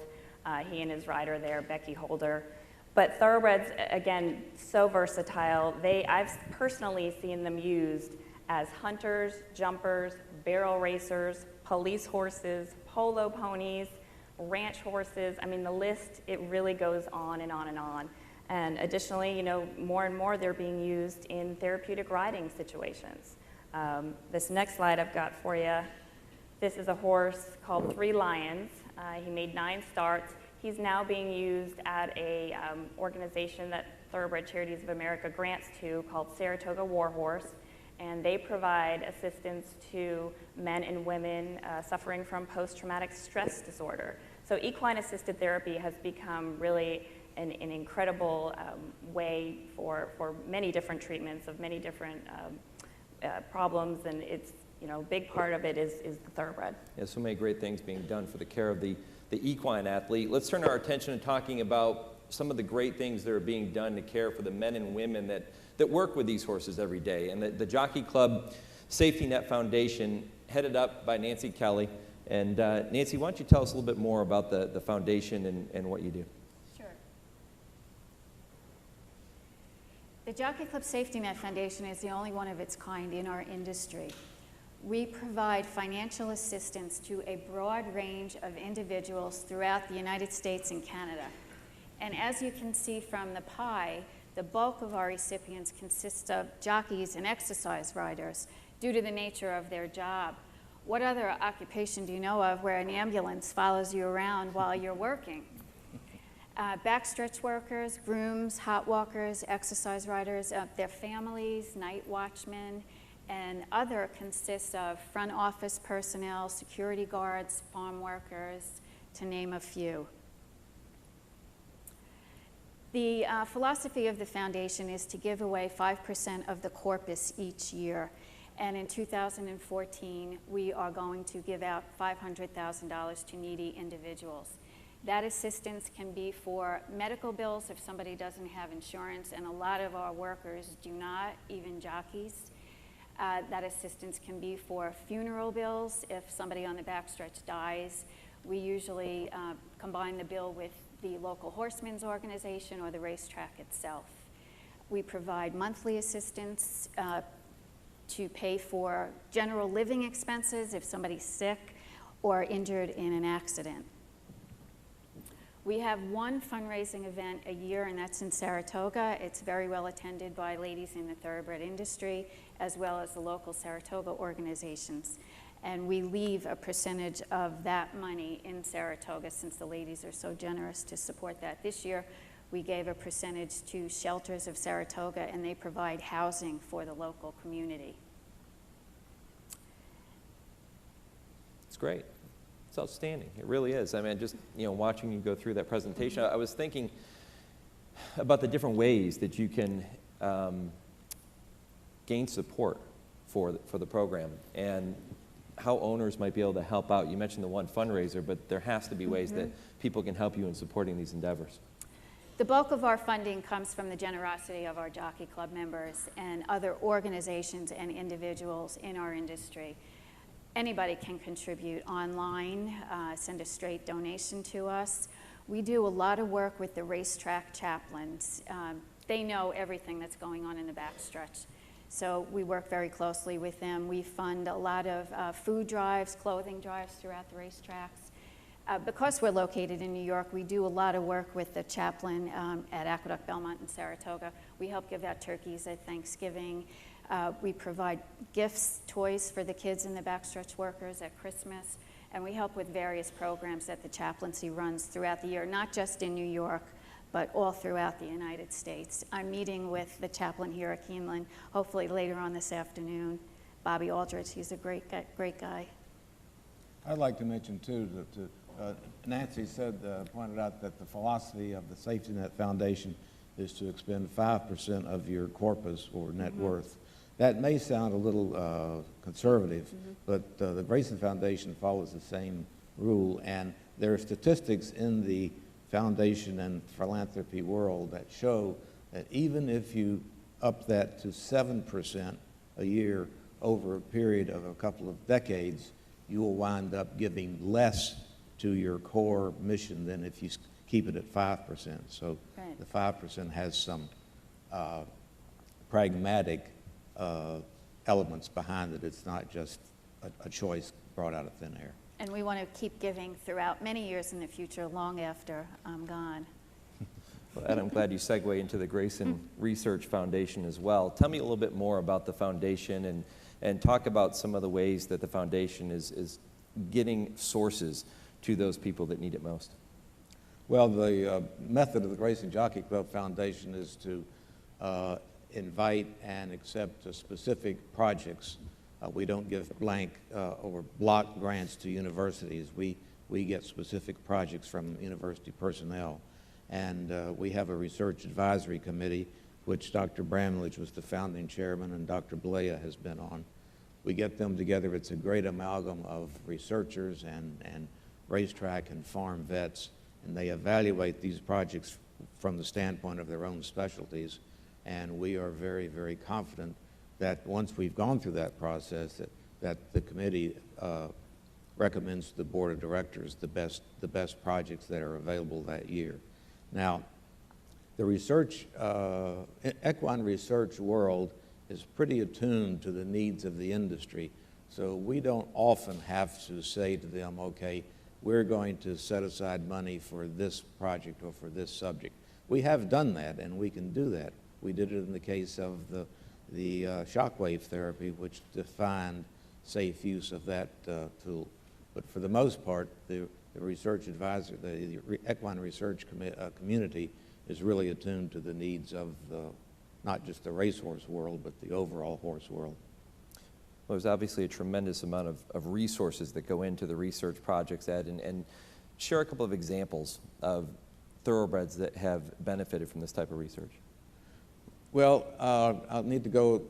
He and his rider there, Becky Holder. But thoroughbreds, again, so versatile. I've personally seen them used as hunters, jumpers, barrel racers, police horses, polo ponies, ranch horses. I mean, the list, it really goes on and on and on. And additionally, you know, more and more they're being used in therapeutic riding situations. This next slide I've got for you, this is a horse called 3 Lions. He made 9 starts. He's now being used at a organization that Thoroughbred Charities of America grants to called Saratoga Warhorse, and they provide assistance to men and women suffering from post-traumatic stress disorder. So equine-assisted therapy has become really an incredible way for many different treatments of many different problems, and it's, you know, a big part of it is the thoroughbred. Yeah, so many great things being done for the care of the equine athlete. Let's turn our attention to talking about some of the great things that are being done to care for the men and women that work with these horses every day. And the Jockey Club Safety Net Foundation, headed up by Nancy Kelly. And Nancy, why don't you tell us a little bit more about the foundation and what you do? Sure. The Jockey Club Safety Net Foundation is the only one of its kind in our industry. We provide financial assistance to a broad range of individuals throughout the United States and Canada. And as you can see from the pie, the bulk of our recipients consist of jockeys and exercise riders due to the nature of their job. What other occupation do you know of where an ambulance follows you around while you're working? Backstretch workers, grooms, hot walkers, exercise riders, their families, night watchmen, and other consists of front office personnel, security guards, farm workers, to name a few. The philosophy of the foundation is to give away 5% of the corpus each year. And in 2014, we are going to give out $500,000 to needy individuals. That assistance can be for medical bills if somebody doesn't have insurance, and a lot of our workers do not, even jockeys. That assistance can be for funeral bills if somebody on the backstretch dies. We usually combine the bill with the local horsemen's organization or the racetrack itself. We provide monthly assistance to pay for general living expenses if somebody's sick or injured in an accident. We have one fundraising event a year, and that's in Saratoga. It's very well attended by ladies in the thoroughbred industry, as well as the local Saratoga organizations. And we leave a percentage of that money in Saratoga since the ladies are so generous to support that. This year, we gave a percentage to Shelters of Saratoga, and they provide housing for the local community. It's great. It's outstanding. It really is. I mean, just, you know, watching you go through that presentation, I was thinking about the different ways that you can gain support for the program and how owners might be able to help out. You mentioned the one fundraiser, but there has to be ways that people can help you in supporting these endeavors. The bulk of our funding comes from the generosity of our Jockey Club members and other organizations and individuals in our industry. Anybody can contribute online, send a straight donation to us. We do a lot of work with the racetrack chaplains. They know everything that's going on in the backstretch. So we work very closely with them. We fund a lot of food drives, clothing drives throughout the racetracks. Because we're located in New York, we do a lot of work with the chaplain at Aqueduct, Belmont, and Saratoga. We help give out turkeys at Thanksgiving. We provide gifts, toys for the kids and the backstretch workers at Christmas. And we help with various programs that the chaplaincy runs throughout the year, not just in New York, but all throughout the United States. I'm meeting with the chaplain here at Keeneland, hopefully later on this afternoon, Bobby Aldrich. He's a great guy. I'd like to mention, too, that Nancy pointed out that the philosophy of the Safety Net Foundation is to expend 5% of your corpus or net worth. That may sound a little conservative, but the Grayson Foundation follows the same rule, and there are statistics in the foundation and philanthropy world that show that even if you up that to 7% a year over a period of a couple of decades, you will wind up giving less to your core mission than if you keep it at 5%. So Right. the 5% has some pragmatic elements behind it. It's not just a choice brought out of thin air. And we want to keep giving throughout many years in the future, long after I'm gone. Well, Ed, I'm glad you segue into the Grayson Research Foundation as well. Tell me a little bit more about the foundation and talk about some of the ways that the foundation is getting sources to those people that need it most. Well, the method of the Grayson Jockey Club Foundation is to invite and accept specific projects. We don't give blank or block grants to universities. We get specific projects from university personnel. And we have a research advisory committee, which Dr. Bramlage was the founding chairman and Dr. Blea has been on. We get them together. It's a great amalgam of researchers and racetrack and farm vets, and they evaluate these projects from the standpoint of their own specialties. And we are very, very confident that once we've gone through that process, that the committee recommends to the board of directors the best projects that are available that year. Now, the research, equine research world is pretty attuned to the needs of the industry, so we don't often have to say to them, okay, we're going to set aside money for this project or for this subject. We have done that, and we can do that. We did it in the case of the shockwave therapy, which defined safe use of that tool. But for the most part, the research advisor, the equine research community is really attuned to the needs of not just the racehorse world, but the overall horse world. Well, there's obviously a tremendous amount of resources that go into the research projects, Ed, and share a couple of examples of thoroughbreds that have benefited from this type of research. Well, I'll need to go,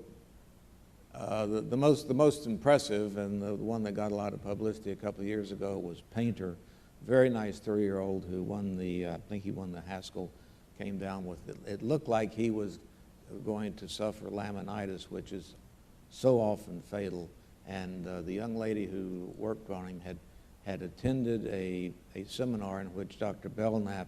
the most impressive and the one that got a lot of publicity a couple of years ago was Painter, very nice 3-year-old who won I think he won the Haskell, came down with it. It looked like he was going to suffer laminitis, which is so often fatal. And the young lady who worked on him had attended a seminar in which Dr. Belknap,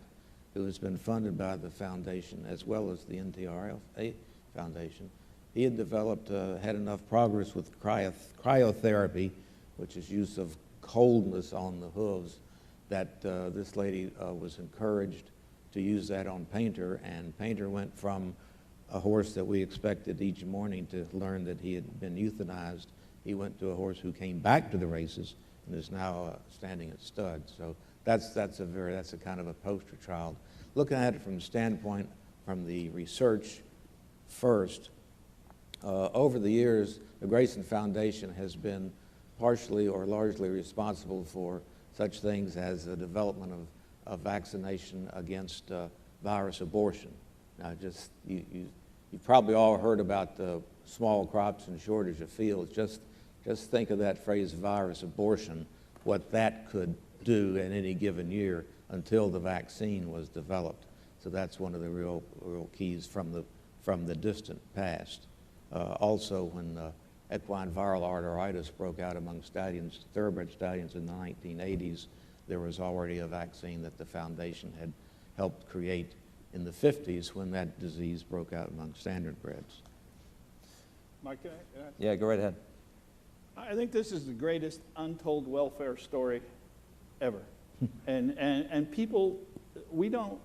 who has been funded by the foundation as well as the NTRA Foundation, he had developed, had enough progress with cryotherapy, which is use of coldness on the hooves, that this lady was encouraged to use that on Painter, and Painter went from a horse that we expected each morning to learn that he had been euthanized. He went to a horse who came back to the races and is now standing at stud. So that's a kind of a poster child. Looking at it from the standpoint from the research first, over the years, the Grayson Foundation has been partially or largely responsible for such things as the development of vaccination against virus abortion. Now, you've probably all heard about the small crops and shortage of fields. Just think of that phrase, virus abortion, what that could do in any given year until the vaccine was developed. So that's one of the real keys from the distant past. Also, when equine viral arteritis broke out among stallions, thoroughbred stallions in the 1980s, there was already a vaccine that the foundation had helped create in the 50s when that disease broke out among standardbreds. Mike, Yeah, go right ahead. I think this is the greatest untold welfare story ever. and people, we don't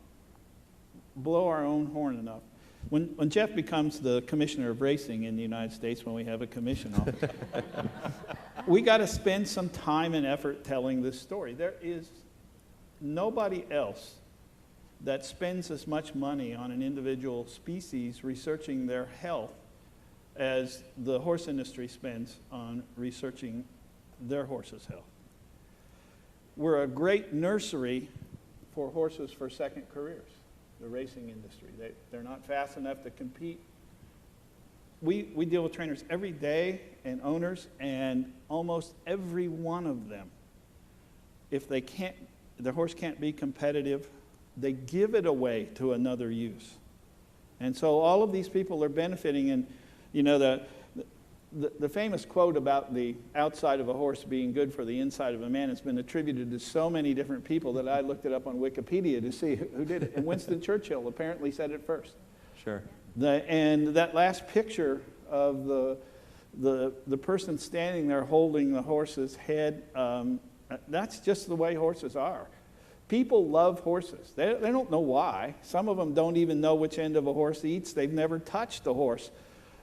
blow our own horn enough. When Jeff becomes the commissioner of racing in the United States, when we have a commission office, we got to spend some time and effort telling this story. There is nobody else that spends as much money on an individual species researching their health as the horse industry spends on researching their horse's health. We're a great nursery for horses for second careers, the racing industry. They're not fast enough to compete. We deal with trainers every day and owners, and almost every one of them, if their horse can't be competitive, they give it away to another use. And so all of these people are benefiting, and the famous quote about the outside of a horse being good for the inside of a man has been attributed to so many different people that I looked it up on Wikipedia to see who did it. And Winston Churchill apparently said it first. Sure. And that last picture of the person standing there holding the horse's head, that's just the way horses are. People love horses. They don't know why. Some of them don't even know which end of a horse eats. They've never touched a horse,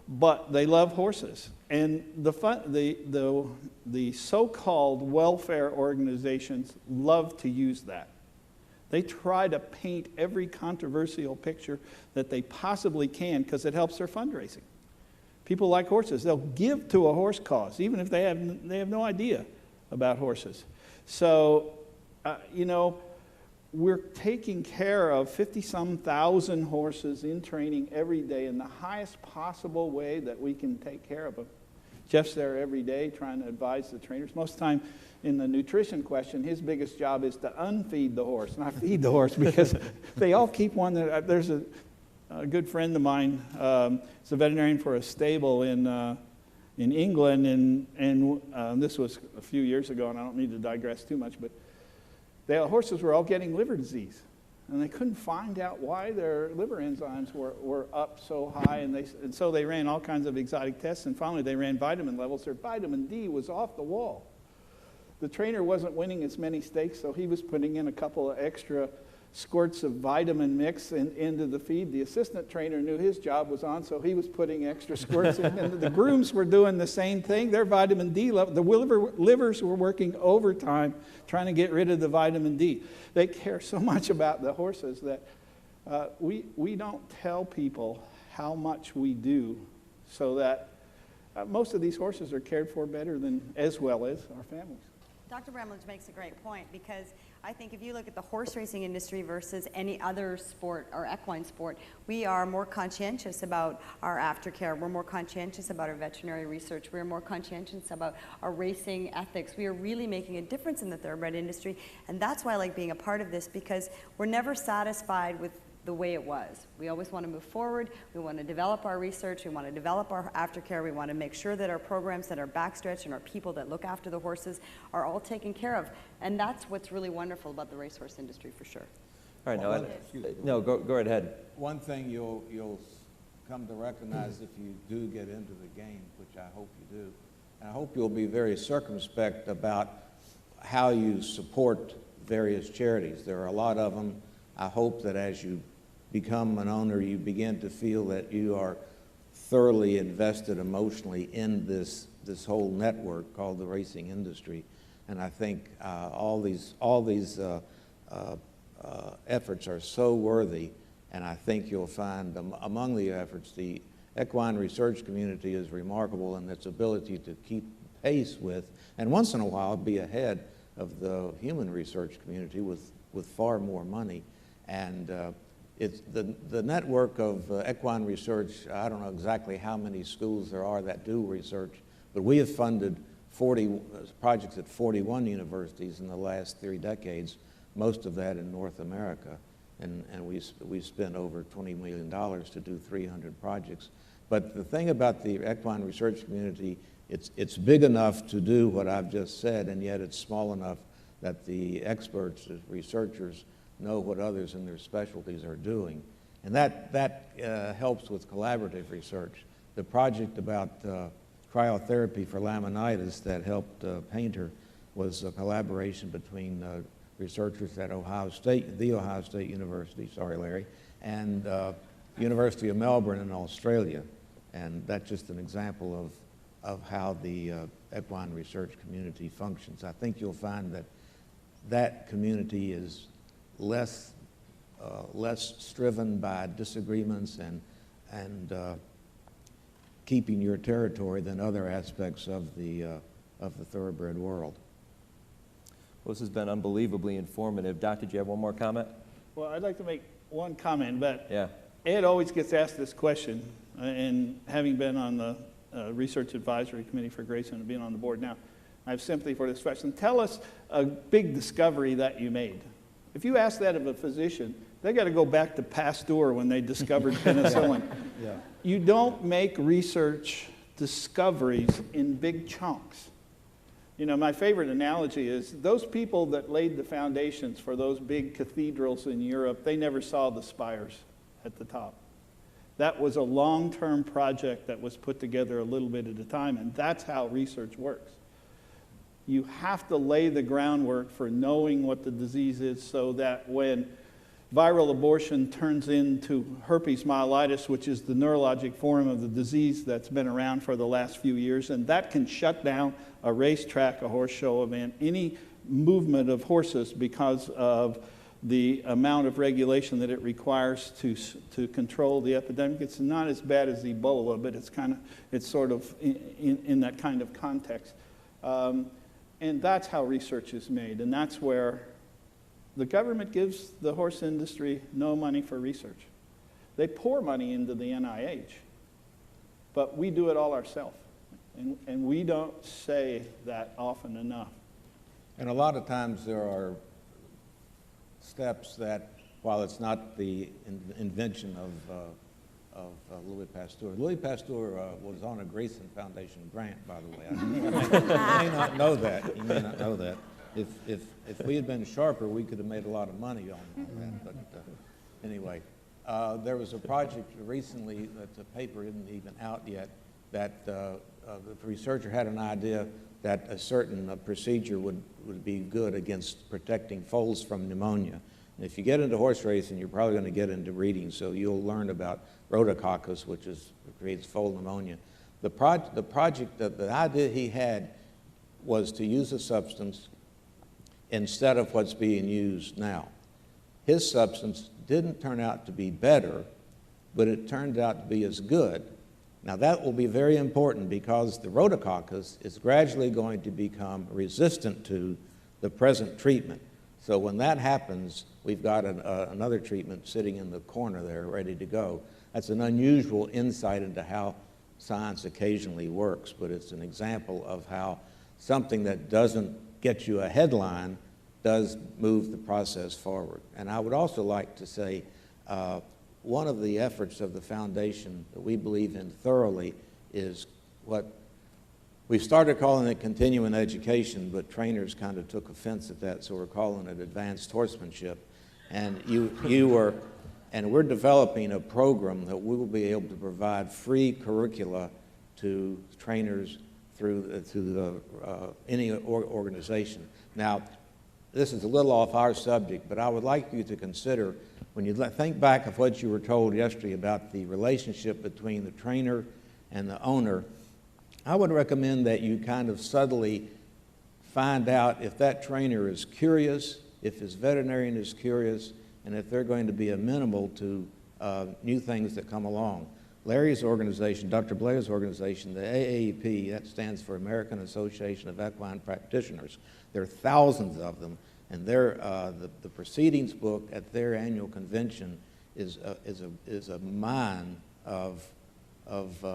but they love horses. And the so-called welfare organizations love to use that. They try to paint every controversial picture that they possibly can because it helps their fundraising. People like horses. They'll give to a horse cause, even if they have no idea about horses. So, we're taking care of 50-some thousand horses in training every day in the highest possible way that we can take care of them. Jeff's there every day trying to advise the trainers. Most of the time in the nutrition question, his biggest job is to unfeed the horse, not feed the horse, because they all keep one. There's a good friend of mine, he's a veterinarian for a stable in England, and this was a few years ago, and I don't need to digress too much, but the horses were all getting liver disease, and they couldn't find out why their liver enzymes were up so high, and so they ran all kinds of exotic tests, and finally they ran vitamin levels. Their vitamin D was off the wall. The trainer wasn't winning as many stakes, so he was putting in a couple of extra squirts of vitamin mix into the feed. The assistant trainer knew his job was on, so he was putting extra squirts in. And the grooms were doing the same thing. Their vitamin D level, the livers were working overtime trying to get rid of the vitamin D. They care so much about the horses that we don't tell people how much we do, so that most of these horses are cared for better than as well as our families. Dr. Bramlage makes a great point, because I think if you look at the horse racing industry versus any other sport or equine sport, we are more conscientious about our aftercare. We're more conscientious about our veterinary research. We're more conscientious about our racing ethics. We are really making a difference in the thoroughbred industry, and that's why I like being a part of this, because we're never satisfied with the way it was. We always want to move forward. We want to develop our research. We want to develop our aftercare. We want to make sure that our programs that are backstretched and our people that look after the horses are all taken care of. And that's what's really wonderful about the racehorse industry, for sure. All right, go right ahead. One thing you'll come to recognize if you do get into the game, which I hope you do, and I hope you'll be very circumspect about how you support various charities. There are a lot of them. I hope that as you become an owner, you begin to feel that you are thoroughly invested emotionally in this whole network called the racing industry. And I think all these efforts are so worthy, and I think you'll find among the efforts, the equine research community is remarkable in its ability to keep pace with, and once in a while be ahead of the human research community with far more money. And it's the network of equine research. I don't know exactly how many schools there are that do research, but we have funded 40 projects at 41 universities in the last 3 decades, most of that in North America. And we spent over $20 million to do 300 projects. But the thing about the equine research community, it's big enough to do what I've just said, and yet it's small enough that the experts, the researchers, know what others in their specialties are doing. And that helps with collaborative research. The project about cryotherapy for laminitis that helped Painter was a collaboration between researchers at the Ohio State University, sorry Larry, and University of Melbourne in Australia. And that's just an example of how the equine research community functions. I think you'll find that community is less striven by disagreements and keeping your territory than other aspects of the thoroughbred world. Well, this has been unbelievably informative. Doc, did you have one more comment? Well, I'd like to make one comment, but Yeah. Ed always gets asked this question, and having been on the Research Advisory Committee for Grayson and being on the board now, I have sympathy for this question. Tell us a big discovery that you made. If you ask that of a physician, they got to go back to Pasteur when they discovered penicillin. Yeah. You don't make research discoveries in big chunks. You know, my favorite analogy is those people that laid the foundations for those big cathedrals in Europe, they never saw the spires at the top. That was a long-term project that was put together a little bit at a time, and that's how research works. You have to lay the groundwork for knowing what the disease is so that when viral abortion turns into herpes myelitis, which is the neurologic form of the disease that's been around for the last few years, and that can shut down a racetrack, a horse show event, any movement of horses because of the amount of regulation that it requires to control the epidemic. It's not as bad as Ebola, but it's sort of in that kind of context. And that's how research is made, and that's where the government gives the horse industry no money for research. They pour money into the NIH, but we do it all ourselves. And we don't say that often enough. And a lot of times there are steps that, while it's not the invention of Louis Pasteur. Louis Pasteur was on a Grayson Foundation grant, by the way. You may not know that. You may not know that. If we had been sharper, we could have made a lot of money on that. But anyway, there was a project recently that the paper isn't even out yet that the researcher had an idea that a certain procedure would be good against protecting foals from pneumonia. And if you get into horse racing, you're probably going to get into breeding, so you'll learn about rhodococcus, which creates foal pneumonia. The idea he had was to use a substance instead of what's being used now. His substance didn't turn out to be better, but it turned out to be as good. Now that will be very important because the rhodococcus is gradually going to become resistant to the present treatment. So when that happens, we've got another treatment sitting in the corner there ready to go. That's an unusual insight into how science occasionally works, but it's an example of how something that doesn't get you a headline does move the process forward. And I would also like to say one of the efforts of the foundation that we believe in thoroughly is what we started calling it continuing education, but trainers kind of took offense at that, so we're calling it advanced horsemanship. And and we're developing a program that we will be able to provide free curricula to trainers through any organization. Now, this is a little off our subject, but I would like you to consider, when you think back of what you were told yesterday about the relationship between the trainer and the owner, I would recommend that you kind of subtly find out if that trainer is curious, if his veterinarian is curious, and if they're going to be amenable to new things that come along. Larry's organization, Dr. Blair's organization, the AAEP, that stands for American Association of Equine Practitioners. There are thousands of them, and the proceedings book at their annual convention is a mine of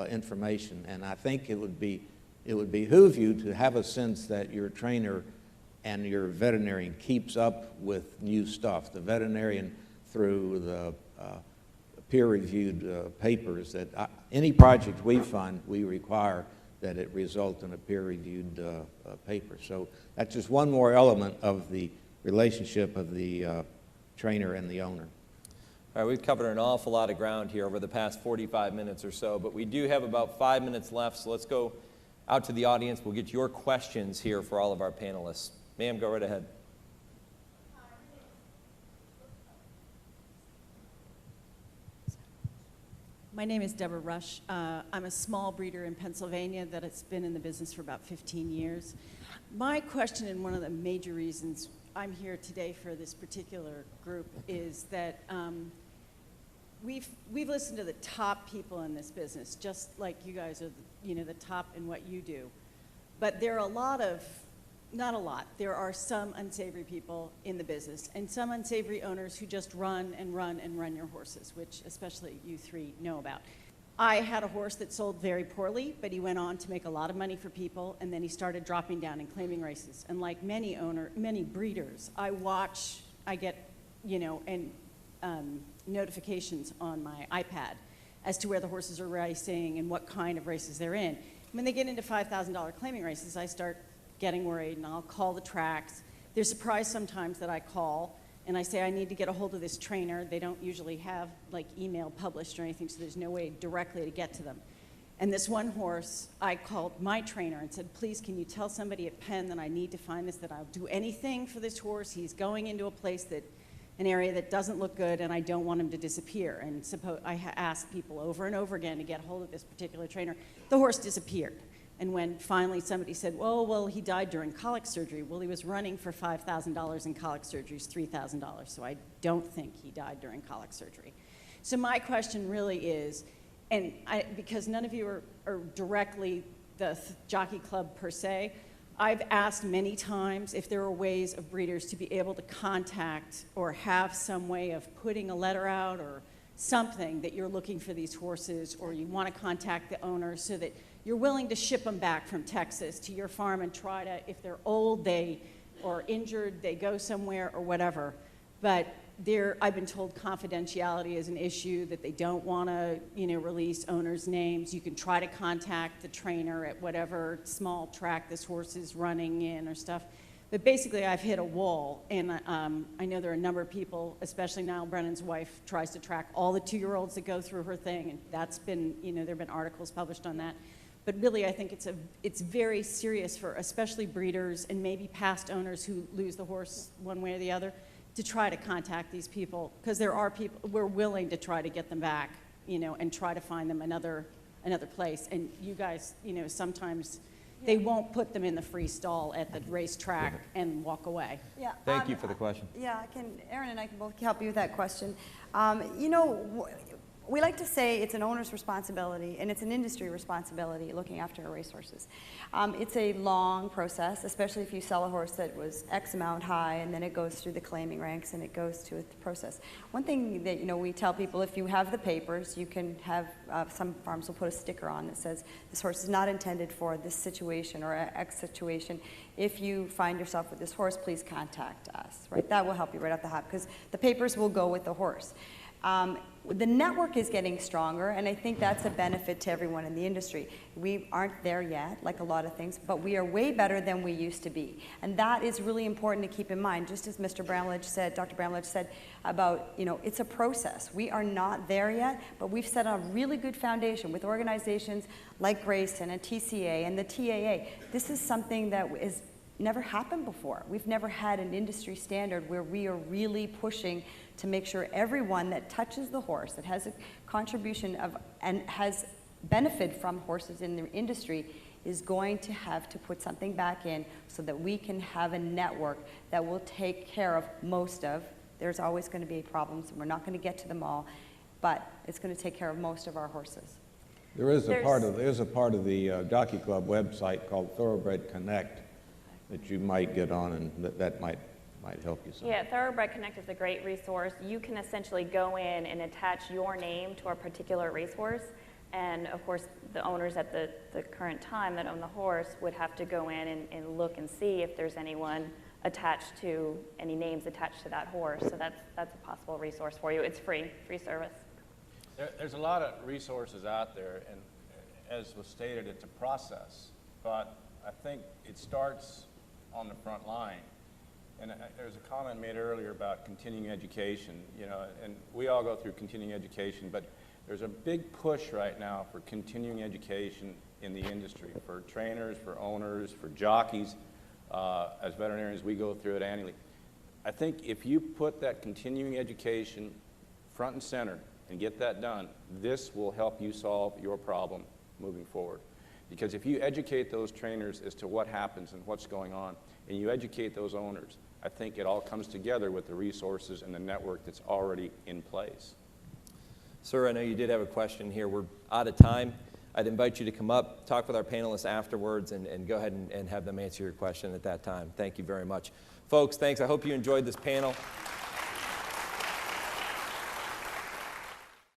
information. And I think it would behoove you to have a sense that your trainer and your veterinarian keeps up with new stuff. The veterinarian, through the peer-reviewed papers, that any project we fund, we require that it result in a peer-reviewed paper. So that's just one more element of the relationship of the trainer and the owner. All right, we've covered an awful lot of ground here over the past 45 minutes or so, but we do have about 5 minutes left, so let's go out to the audience. We'll get your questions here for all of our panelists. Ma'am, go right ahead. My name is Deborah Rush. I'm a small breeder in Pennsylvania that has been in the business for about 15 years. My question, and one of the major reasons I'm here today for this particular group, is that we've listened to the top people in this business, just like you guys are the top in what you do. But there are not a lot, there are some unsavory people in the business, and some unsavory owners who just run and run and run your horses, which especially you three know about. I had a horse that sold very poorly, but he went on to make a lot of money for people, and then he started dropping down and claiming races. And like many breeders, I get, notifications on my iPad as to where the horses are racing and what kind of races they're in. When they get into $5,000 claiming races, I start getting worried, and I'll call the tracks. They're surprised sometimes that I call, and I say I need to get a hold of this trainer. They don't usually have like email published or anything, so there's no way directly to get to them. And this one horse, I called my trainer and said, please, can you tell somebody at Penn that I need to find this, that I'll do anything for this horse. He's going into a place an area that doesn't look good, and I don't want him to disappear. And I asked people over and over again to get hold of this particular trainer. The horse disappeared. And when finally somebody said, well, he died during colic surgery. Well, he was running for $5,000 in colic surgeries, $3,000. So I don't think he died during colic surgery. So my question really is, and because none of you are directly the jockey club per se, I've asked many times if there are ways of breeders to be able to contact or have some way of putting a letter out or something that you're looking for these horses, or you want to contact the owner so that you're willing to ship them back from Texas to your farm and try to, if they're old, or injured, they go somewhere or whatever. But I've been told confidentiality is an issue, that they don't want to, release owners' names. You can try to contact the trainer at whatever small track this horse is running in or stuff. But basically, I've hit a wall, and I know there are a number of people, especially Niall Brennan's wife, tries to track all the 2-year-olds that go through her thing, and that's been, there have been articles published on that. But really, I think it's very serious for especially breeders and maybe past owners who lose the horse one way or the other, to try to contact these people, because there are people, we're willing to try to get them back, and try to find them another place. And you guys, sometimes they won't put them in the free stall at the racetrack and walk away. Yeah. Thank you for the question. Yeah, Aaron and I can both help you with that question. We like to say it's an owner's responsibility and it's an industry responsibility looking after our racehorses. It's a long process, especially if you sell a horse that was X amount high and then it goes through the claiming ranks and it goes to a process. One thing that we tell people, if you have the papers, you can have, some farms will put a sticker on that says this horse is not intended for this situation or X situation. If you find yourself with this horse, please contact us, right? That will help you right off the hop, because the papers will go with the horse. The network is getting stronger, and I think that's a benefit to everyone in the industry. We aren't there yet, like a lot of things, but we are way better than we used to be. And that is really important to keep in mind, just as Mr. Bramlage said, Dr. Bramlage said about, it's a process. We are not there yet, but we've set a really good foundation with organizations like Grayson and TCA and the TAA. This is something that is never happened before. We've never had an industry standard where we are really pushing to make sure everyone that touches the horse, that has a contribution of and has benefit from horses in the industry, is going to have to put something back in so that we can have a network that will take care of most of. There's always going to be problems, and we're not going to get to them all, but it's going to take care of most of our horses. There is a part of the Jockey Club website called Thoroughbred Connect that you might get on, and that might help you some. Yeah, Thoroughbred Connect is a great resource. You can essentially go in and attach your name to a particular racehorse, and of course the owners at the current time that own the horse would have to go in and look and see if there's anyone attached to, any names attached to that horse. So that's a possible resource for you. It's free service. There's a lot of resources out there, and as was stated, it's a process, but I think it starts on the front line. And there's a comment made earlier about continuing education, and we all go through continuing education, but there's a big push right now for continuing education in the industry, for trainers, for owners, for jockeys. As veterinarians, we go through it annually. I think if you put that continuing education front and center and get that done, this will help you solve your problem moving forward. Because if you educate those trainers as to what happens and what's going on, and you educate those owners, I think it all comes together with the resources and the network that's already in place. Sir, I know you did have a question here. We're out of time. I'd invite you to come up, talk with our panelists afterwards, and go ahead and have them answer your question at that time. Thank you very much. Folks, thanks. I hope you enjoyed this panel.